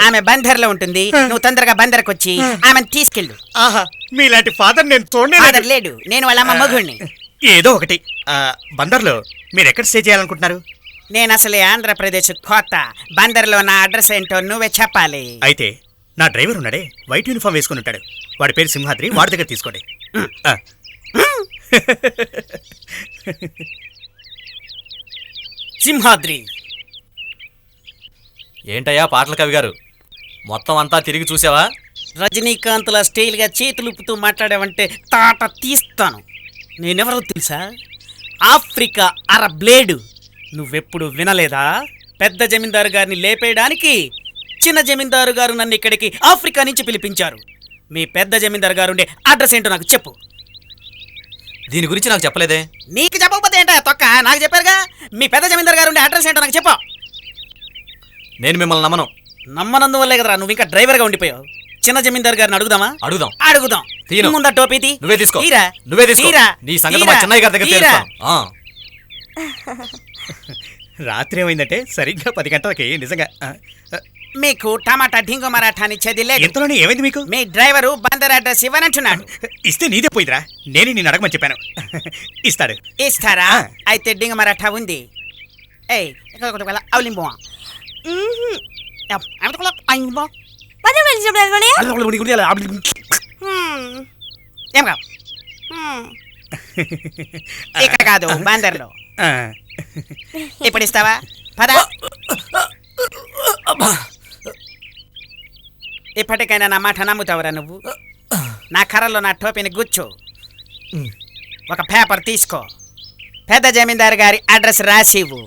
ఆమె బందర్లో ఉంటుంది. నువ్వు తొందరగా బందర్కి వచ్చి ఆమెను తీసుకెళ్ళు. ఆహా, మీలాంటి ఫాదర్ నేను ఫాదర్ లేడు, నేను వాళ్ళ అమ్మ మగుణ్ణి. ఏదో ఒకటి. బందర్లో మీరు ఎక్కడ స్టే చేయాలనుకుంటున్నారు? నేను అసలే ఆంధ్రప్రదేశ్ కొత్త. బందర్లో నా అడ్రస్ ఏంటో నువ్వే చెప్పాలి. అయితే నా డ్రైవర్ ఉన్నాడే, వైట్ యూనిఫామ్ వేసుకుని ఉంటాడు. వాడి పేరు సింహాద్రి. వాడి దగ్గర తీసుకోండి. సింహాద్రి. ఏంటయ్యా పాటల కవి గారు, మొత్తం అంతా తిరిగి చూసావా? రజనీకాంత్లా స్టైల్గా చేతులుపుతూ మాట్లాడావంటే తాట తీస్తాను. నేనెవరో తెలుసా? Africa blade. నువ్వెప్పుడు వినలేదా? పెద్ద జమీందారు గారిని లేపేయడానికి చిన్న జమీందారు గారు నన్ను ఇక్కడికి ఆఫ్రికా నుంచి పిలిపించారు. మీ పెద్ద జమీందారు గారు ఉండే అడ్రస్ ఏంటో నాకు చెప్పు. దీని గురించి నాకు చెప్పలేదే. నీకు చెప్పకపోతే ఏంటా తొక్క, నాకు చెప్పారుగా. మీ పెద్ద జమీందారు గారు ఉండే అడ్రస్ ఏంటో నాకు చెప్పు. నేను మిమ్మల్ని నమ్మను. నమ్మనందువల్లే కదరా నువ్వు ఇంకా డ్రైవర్గా ఉండిపోయావు. చిన్న జమీందారు గారిని అడుగుదామా? అడుగుదాం. ముందా టోపీ తీ. నువ్వే తీసుకో. తీరా. నువ్వే తీసుకో. నీ సంగతి మా చిన్నయ్య గారి దగ్గర తెలుస్తాను. రాత్రి ఏమైందంటే సరిగ్గా 10 గంటలకి. నిజంగా మీకు టమాటా డింగు మరాఠాని చదిలేదు. ఎంతలోనే ఏమైంది మీకు? మీ డ్రైవరు బందర్ అడ్రస్ ఇవ్వనంటున్నాడు. ఇస్తే నీదే పోయిద్రా. నేనే నేను అడగమని చెప్పాను. ఇస్తాడు. ఇస్తారా? అయితే డింగు మరాఠా ఉంది. అవులింబో ఇక్కడ కాదు, బందర్లో. ఇప్పుడు ఇస్తావా? పద. ఇప్పటికైనా నా మాట నమ్ముతావురా నువ్వు? నా కర్రలో నా టోపీని గుచ్చు. ఒక పేపర్ తీసుకో. పెద్ద జమీందారు గారి అడ్రస్ రాసివ్వు.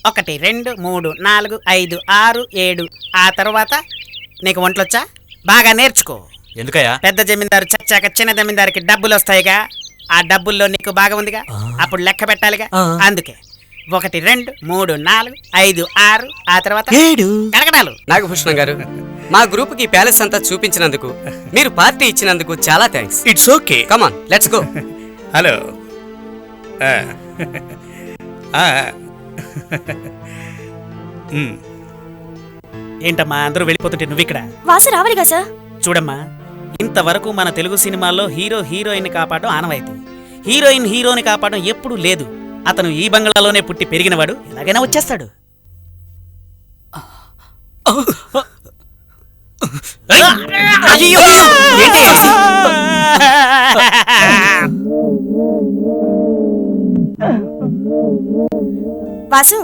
1 2 3 4 5 6 7. ఆ తర్వాత నీకు వంటలొచ్చా? బాగా నేర్చుకో. ఎందుకయ్యా? పెద్ద జమీందారు చచ్చాక చిన్న జమీందారికి డబ్బులు వస్తాయిగా. ఆ డబ్బుల్లో నీకు బాగా ఉందిగా, అప్పుడు లెక్క పెట్టాలిగా. అందుకే 1 2 3 4 5 6. ఆ తర్వాత 7 కడకడాలు. నాగభూషణ గారు, మా గ్రూప్ కి ప్యాలెస్ అంతా చూపించినందుకు, మీరు పార్టీ ఇచ్చినందుకు చాలా thanks. It's okay. Come on, let's go. Hello. ఏంటమ్మా అందరూ వెళ్ళిపోతుంటే నువ్వు ఇక్కడ? వాసు రావాలిగా సార్. చూడమ్మా, ఇంతవరకు మన తెలుగు సినిమాల్లో హీరోయిన్ కాపాడడం ఆనవాయితీ. హీరోని కాపాడడం ఎప్పుడూ లేదు. అతను ఈ బంగ్లాలోనే పుట్టి పెరిగినవాడు, ఎలాగైనా వచ్చేస్తాడు. అయ్యో, ఏంటి? వాసు,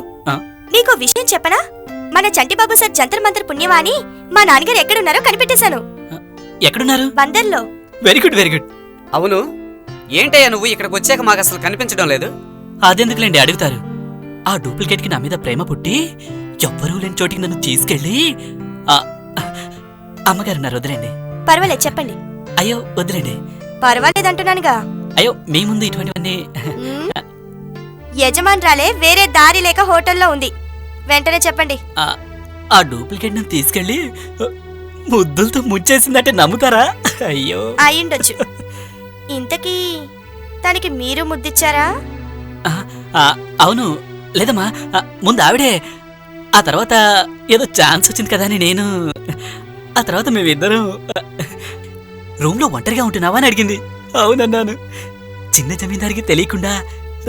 నీకు విషయం చెప్పనా? మన చంటిబాబు సార్ జంతర్ మంతర్ పుణ్యమా అని మా నాన్నగారు ఎక్కడున్నారో కనిపెట్టేశాను. ఎక్కడున్నారు? బందర్లో. Very good, very good. అవును, ఏంటయ్యా నువ్వు ఇక్కడికి వచ్చాక మాకు అసలు కనిపించడం లేదు? అదెందుకులేండి అడుగుతారు. ఆ డూప్లికేట్ కి నా మీద ప్రేమ పుట్టి ఎవ్వరూ లేని చోటికి నన్ను తీసుకెళ్ళి అమ్మగారున్నారు. వదిలేండి. పర్వాలేదు, చెప్పండి. అయ్యో వదిలేండి. పర్వాలేదంటున్నానుగా. అయ్యో మీ ముందు ఇటువంటివన్నీ. యజమానురాలే వేరే దారి లేక హోటల్లో ఉంది. వెంటనే చెప్పండి. ఆ డూప్లికేట్ ని తీసుకెళ్ళి ముద్దులతో ముంచేసిందంటే నమ్ముతారా? అయ్యో, అయ్యుండొచ్చు. ఇంతకీ తనకి మీరు ముద్దిచ్చారా? అవును. లేదమ్మా, ముందు ఆవిడే. ఆ తర్వాత ఏదో ఛాన్స్ వచ్చింది కదా అని నేను. ఆ తర్వాత మేమిద్దరం రూమ్లో ఒంటరిగా ఉంటున్నావా అని అడిగింది. అవునన్నాను. చిన్న జమీందారికి తెలియకుండా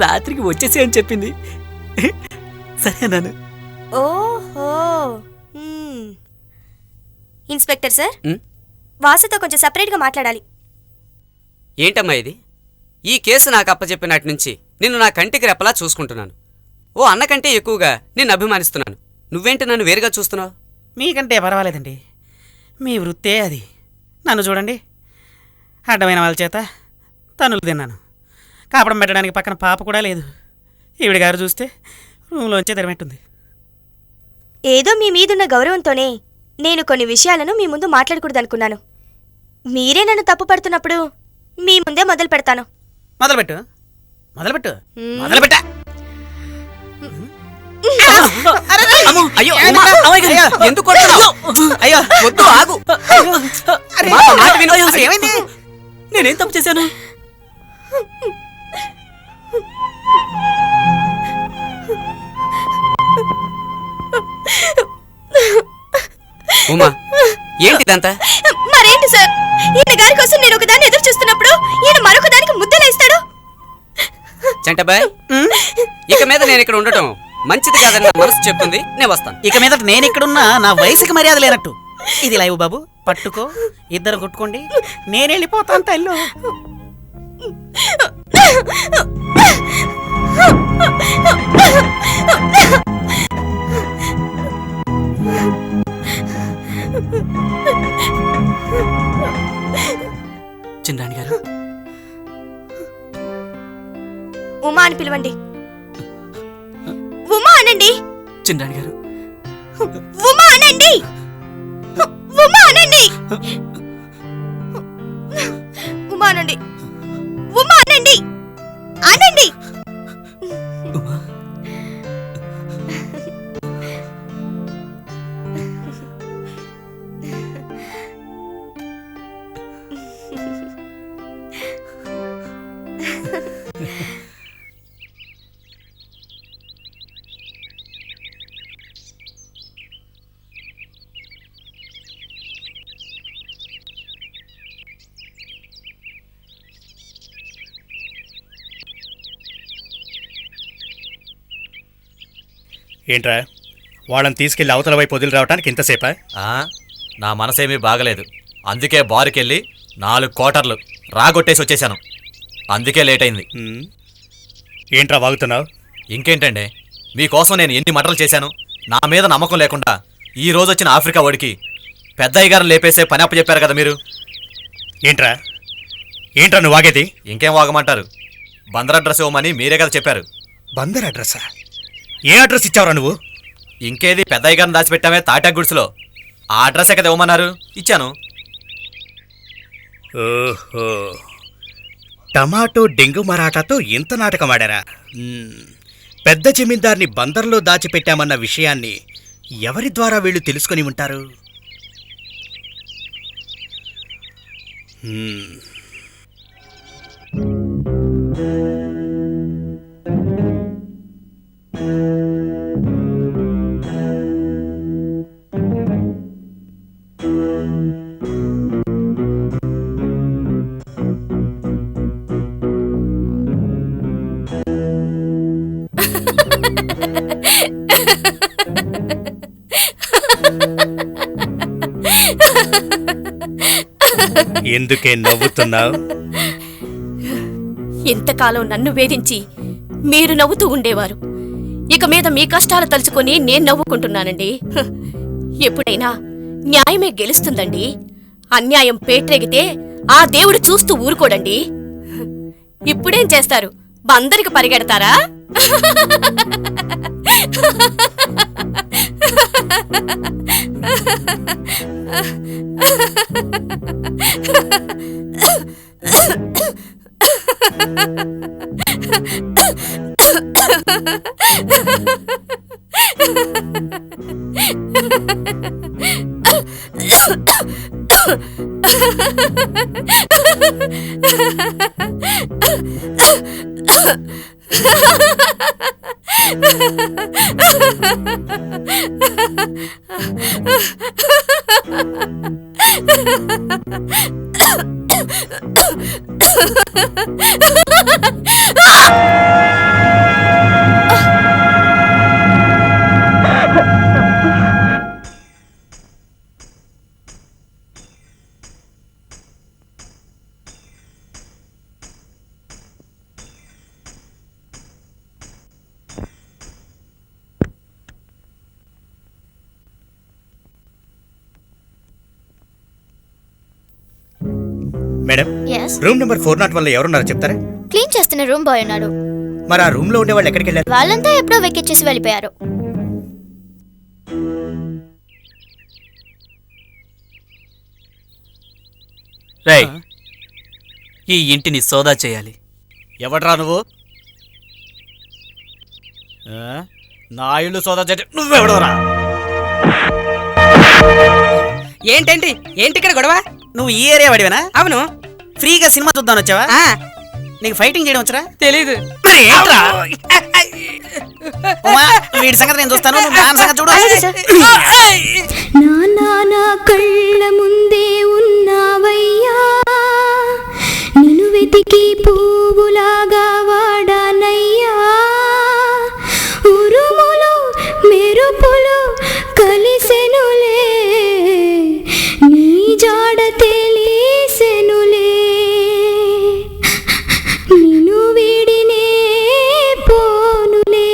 రాత్రికి వచ్చేసి అని చెప్పింది. సరే అన్నాను. ఓహో. ఇన్స్పెక్టర్ సార్, వాసుతో కొంచెం సపరేట్గా మాట్లాడాలి. ఏంటమ్మా ఇది? ఈ కేసు నాకు అప్పచెప్పినట్టు నుంచి నిన్ను నా కంటికి రెప్పలా చూసుకుంటున్నాను. ఓ అన్నకంటే ఎక్కువగా నిన్ను అభిమానిస్తున్నాను. నువ్వేంటి నన్ను వేరుగా చూస్తున్నావు? మీకంటే పర్వాలేదండి, మీ వృత్తే అది. నన్ను చూడండి, అడ్డమైన వాళ్ళ చేత తనులు తిన్నాను. కాపడం పెట్టడానికి పక్కన పాప కూడా లేదు. ఈవిడ గారు చూస్తే రూమ్లోంచే తెరమెట్టుంది. ఏదో మీ మీదున్న గౌరవంతోనే నేను కొన్ని విషయాలను మీ ముందు మాట్లాడకూడదనుకున్నాను. మీరే నన్ను తప్పు పడుతున్నప్పుడు మీ ముందే మొదలు పెడతాను. మొదలుపెట్టు మొదలుపెట్టు మొదలుపెట్ట. అయ్యో ఎందుకు కొడుతున్నావు? అయ్యో వద్దు, ఆగు. మాట విను. ఏమైంది? నేనేం తప్పు చేశాను? ఉమా, ఏంటిదంతా? మరేంటి సార్, ఈయన గారి కోసం నేను ఒకదాన్ని ఎదురు చూస్తున్నప్పుడు ఈయన మరొక దానికి ముద్దలేస్తాడు. చంటబాయ్, ఇక మీద నేను ఇక్కడ ఉండటం మంచిది కాదని నా మనసు చెప్తుంది. నేను వస్తాను. ఇక మీద నేను ఇక్కడున్నా నా వయసుకి మర్యాద లేనట్టు. ఇది లైవ్ బాబు, పట్టుకో, ఇద్దరు కొట్టుకోండి, నేను వెళ్ళిపోతాను తల్లు. చిన్నాని గారు, ఉమా అని పిలవండి. ఉమా అనండి. చిన్నాని గారు, ఉమా అనండి. ఉమా అనండి. ఉమా అనండి. ఉమా అనండి. అనండి. ఏంట్రా, వాళ్ళని తీసుకెళ్లి అవతల వైపు వదిలి రావడానికి ఇంతసేపా? నా మనసేమీ బాగలేదు, అందుకే బారుకెళ్ళి 4 క్వార్టర్లు రాగొట్టేసి వచ్చేసాను. అందుకే లేట్ అయింది. ఏంట్రా వాగుతున్నావు? ఇంకేంటండి, మీకోసం నేను ఎన్ని మటలు చేశాను. నా మీద నమ్మకం లేకుండా ఈ రోజు వచ్చిన ఆఫ్రికా వాడికి పెద్దయ్య గారిని లేపేసే పని అప్పచెప్పారు కదా మీరు. ఏంట్రా ఏంట్రా నువ్వు వాగేది? ఇంకేం వాగమంటారు? బందర్ అడ్రస్ ఇవ్వమని మీరే కదా చెప్పారు. బందర్ అడ్రస్సా? ఏ అడ్రస్ ఇచ్చావురా నువ్వు? ఇంకేది, పెద్దయ్య గారిని దాచిపెట్టామే తాటా గుడిసెలో. ఆ అడ్రస్సే కదా ఇవ్వమన్నారు, ఇచ్చాను. ఓహో, టమాటో డెంగు మరాఠాతో ఇంత నాటకం ఆడారా? పెద్ద జమీందార్ని బందర్లో దాచిపెట్టామన్న విషయాన్ని ఎవరి ద్వారా వీళ్ళు తెలుసుకొని ఉంటారు? ఎందుకే నవ్వుతున్నావు? ఇంతకాలం నన్ను వేధించి మీరు నవ్వుతూ ఉండేవారు. ఇక మీద మీ కష్టాలు తలుచుకొని నేను నవ్వుకుంటున్నానండి. ఎప్పుడైనా న్యాయమే గెలుస్తుందండి. అన్యాయం పేట్రేగితే ఆ దేవుడు చూస్తూ ఊరుకోడండి. ఇప్పుడేం చేస్తారు? బందరికి పరిగెడతారా? Madam, Yes. రూమ్ నెంబర్ 401 లో ఎవరున్నారో చెప్తారా? క్లీన్ చేస్తున్న రూమ్ బాయ్ ఉన్నాడు. మరి ఆ రూమ్ లో ఉండే వాళ్ళు ఎక్కడికి వెళ్ళారు? వాళ్ళంతా ఎప్పుడో వెక్కిచ్చేసి వెళ్ళిపోయారు. రేయ్, ఈ ఇంటిని సోదా చేయాలి. ఎవడ్రా నువ్వు? నా ఇల్లు సోదా చేయ నువ్వెవడోరా? ఏంటి ఇక్కడ గొడవ? నువ్వు ఈ ఏరియా వాడివేనా? అవును. ఫ్రీగా సినిమా చూద్దాం వచ్చావా? నీకు ఫైటింగ్ చేయడం వచ్చరా? తెలీదు. మరి ఏంట్రా? ఉమా, వీడి సంగతి నేను చూస్తాను, నువ్వు దాని సంగతి చూడు. నా కళ్ళ ముందే ఉన్నావయ్యా, నిన్ను వెతికి పువ్వులాగా వాడానయ్యా, ఉరుములు మెరుపులు కలిసెనులే, నీ జాడ తెలిసెనులే, నిన్ను వీడినే పోనులే.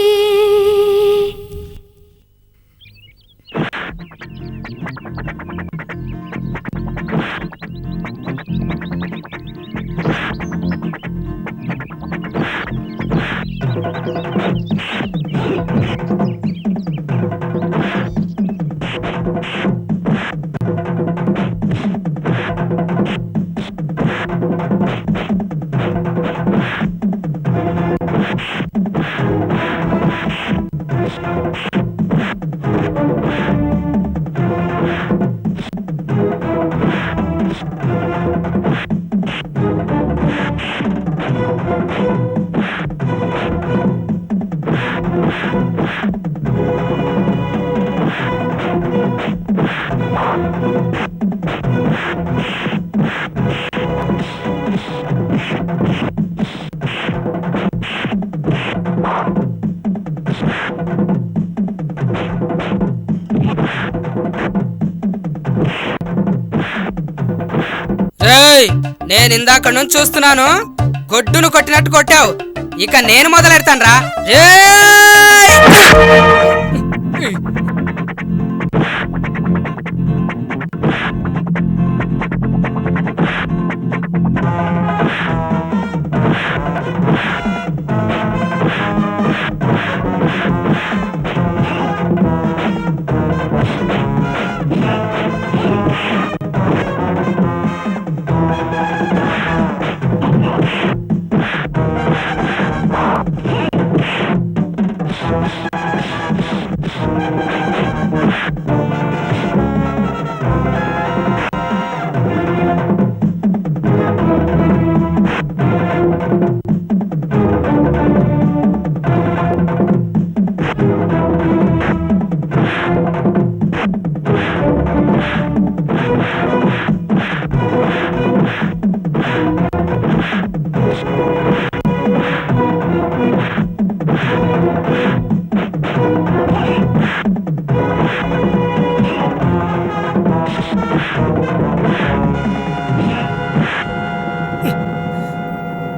నేను ఇందాక నుంచి చూస్తున్నాను, గొడ్డును కొట్టినట్టు కొట్టావు. ఇక నేను మొదలెడతాను రా.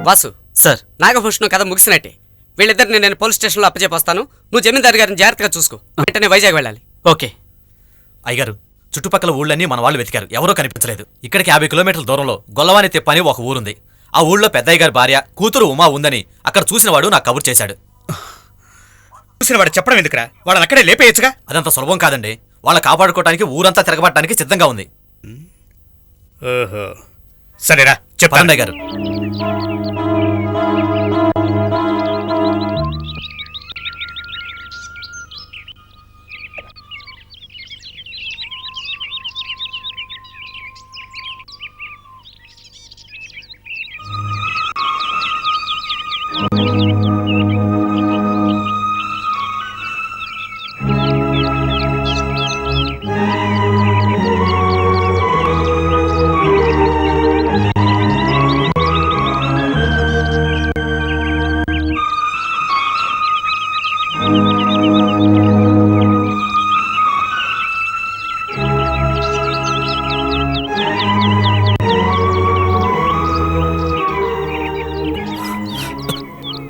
వాసు సార్, నాగభూషణం కథ ముగిసినట్టే. వీళ్ళిద్దరిని నేను పోలీస్ స్టేషన్లో అప్పచెప్పొస్తాను. నువ్వు జమీందారు గారిని జాగ్రత్తగా చూసుకో. వెంటనే వైజాగ్ వెళ్ళాలి. ఓకే. అయ్యగారు, చుట్టుపక్కల ఊళ్ళన్నీ మన వాళ్ళు వెతికారు, ఎవరూ కనిపించలేదు. ఇక్కడికి 50 కిలోమీటర్ల దూరంలో గొల్లవాని తెప్ప అని ఒక ఊరుంది. ఆ ఊళ్ళో పెద్దయ్య గారి భార్య కూతురు ఉమా ఉందని అక్కడ చూసినవాడు నాకు కబురు చేశాడు. చూసినవాడు చెప్పడం ఎందుకురా? వాళ్ళని అక్కడే లేపేయచ్చుగా. అదంత సులభం కాదండి. వాళ్ళ కాపాడుకోవడానికి ఊరంతా తిరగబడటానికి సిద్ధంగా ఉంది. ఓహో, సరేరా చెప్పండి గారు.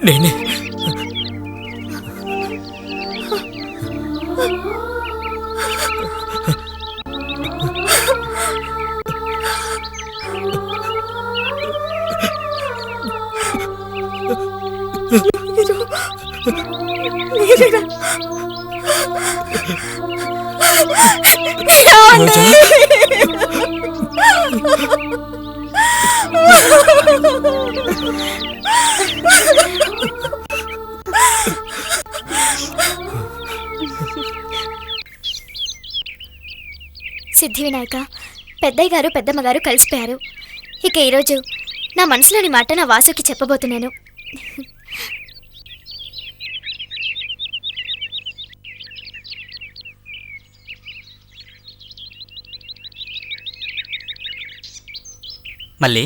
నేనే సిద్ధి వినాయక, పెద్దయ్య గారు పెద్దమ్మ గారు కలిసిపోయారు. ఇక ఈరోజు నా మనసులోని మాట నా వాసుకి చెప్పబోతున్నాను. మళ్ళీ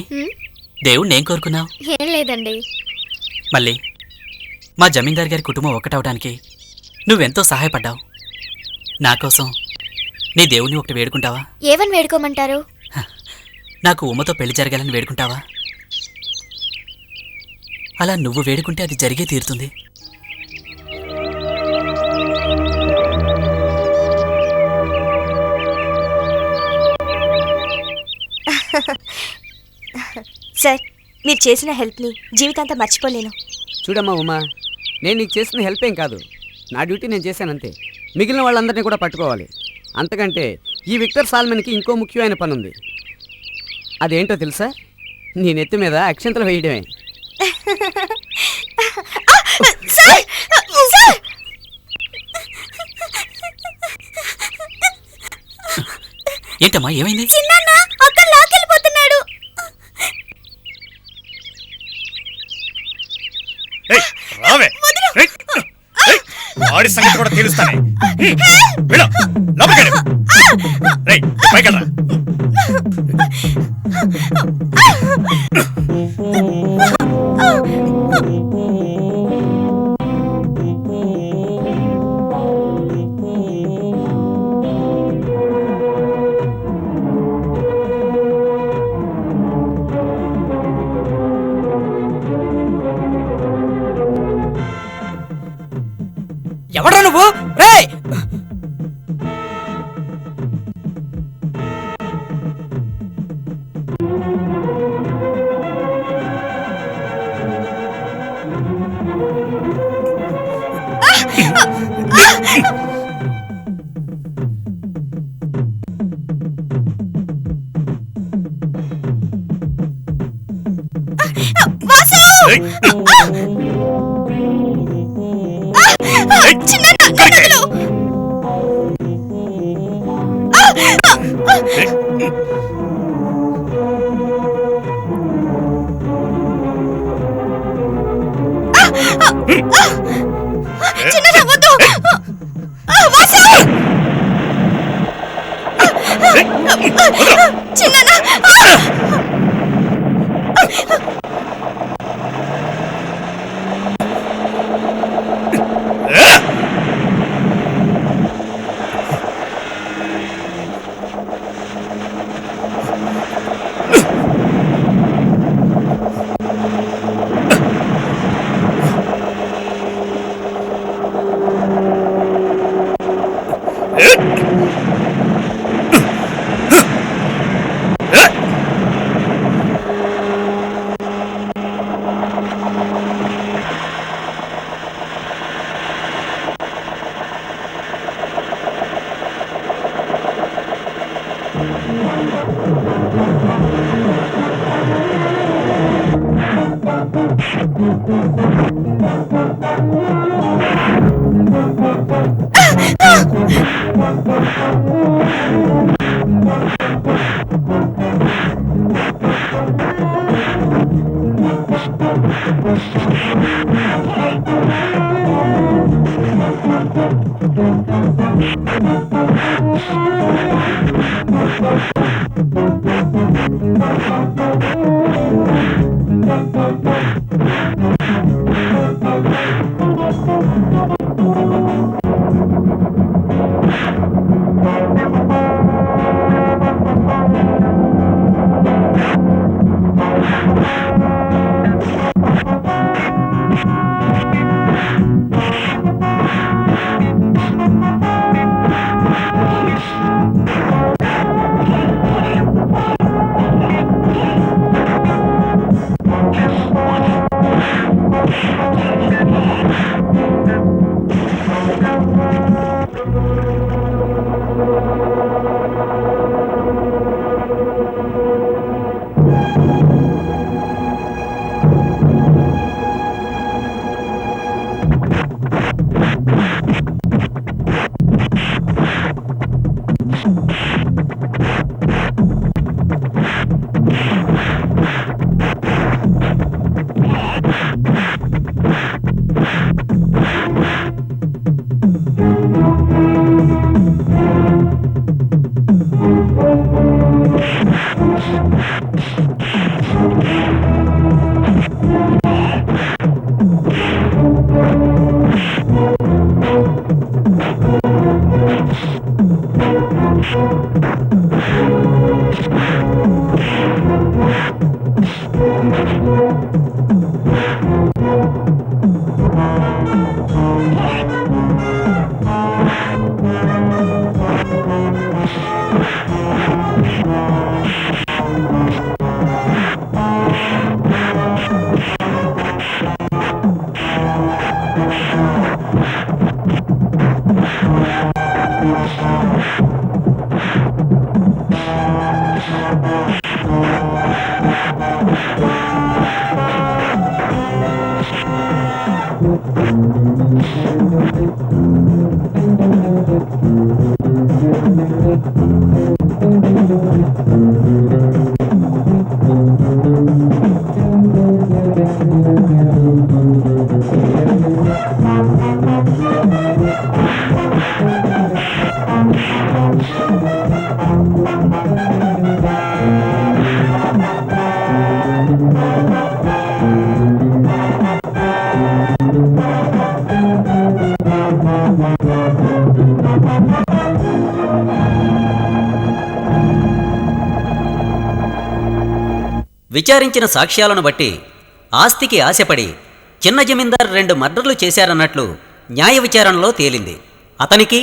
దేవుణ్ణి ఏం కోరుకున్నావు? ఏం లేదండి. మళ్ళీ మా జమీందార్ గారి కుటుంబం ఒక్కటవడానికి నువ్వెంతో సహాయపడ్డావు. నా కోసం నీ దేవుణ్ణి ఒకటి వేడుకుంటావా? ఏమని వేడుకోమంటారు? నాకు ఉమ్మతో పెళ్లి జరగాలని వేడుకుంటావా? అలా నువ్వు వేడుకుంటే అది జరిగే తీరుతుంది. సార్, మీరు చేసిన హెల్ప్ని జీవితాంతం మర్చిపోలేను. చూడమ్మా ఉమా, నేను నీకు చేసిన హెల్ప్ ఏం కాదు, నా డ్యూటీ నేను చేశానంతే. మిగిలిన వాళ్ళందరినీ కూడా పట్టుకోవాలి. అంతకంటే ఈ విక్టర్ సాల్మన్కి ఇంకో ముఖ్యమైన పని ఉంది. అదేంటో తెలుసా? నీ నెత్తి మీద అక్షంతలు వేయడమే. ఏంటమ్మా, ఏమైంది? రావే, వాడి సంగతి కూడా తెలుస్తానే. పైకెళ్ళరా. ఎవడ్రా నువ్వు? రేయ్, విచారించిన సాక్ష్యాలను బట్టి ఆస్తికి ఆశపడి చిన్న జమీందార్ 2 మర్డర్లు చేశారన్నట్లు న్యాయ విచారణలో తేలింది. అతనికి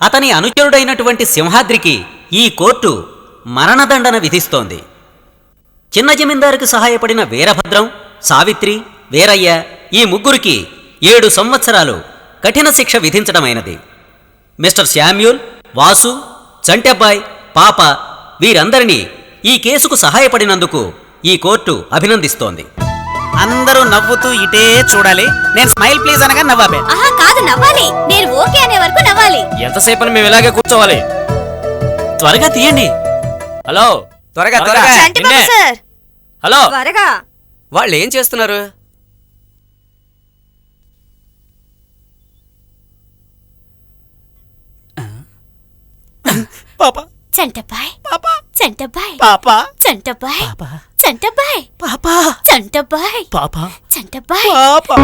అతని అనుచరుడైనటువంటి సింహాద్రికి ఈ కోర్టు మరణదండన విధిస్తోంది. చిన్న జమీందారుకు సహాయపడిన వీరభద్రం, సావిత్రి, వీరయ్య ఈ ముగ్గురికి 7 సంవత్సరాలు కఠిన శిక్ష విధించడమైనది. మిస్టర్ శామ్యూల్, వాసు, చంటబ్బాయ్, పాప వీరందరినీ ఈ కేసుకు సహాయపడినందుకు ఈ కోర్టు అభినందిస్తోంది. అందరూ నవ్వుతూ ఇటే చూడాలి. నేను స్మైల్ ప్లీజ్ అనగా నవ్వాబే. ఆహా కాదు, నవ్వాలి. నేను ఓకే అనే వరకు నవ్వాలి. ఎంతసేపు మేము ఇలాగే కూర్చోవాలి? త్వరగా తీయండి. హలో, త్వరగా చంటిబాబు సార్, హలో. త్వరగా. వాళ్ళు ఏం చేస్తున్నారు? పాపా చంటబ్బాయ్, పాపా చంటబ్బాయ్, పాపా చంటబ్బాయ్, పాపా చంటబ్బాయ్, పాపా చంటబ్బాయ్, పాపా చంటబ్బాయ్. పాపా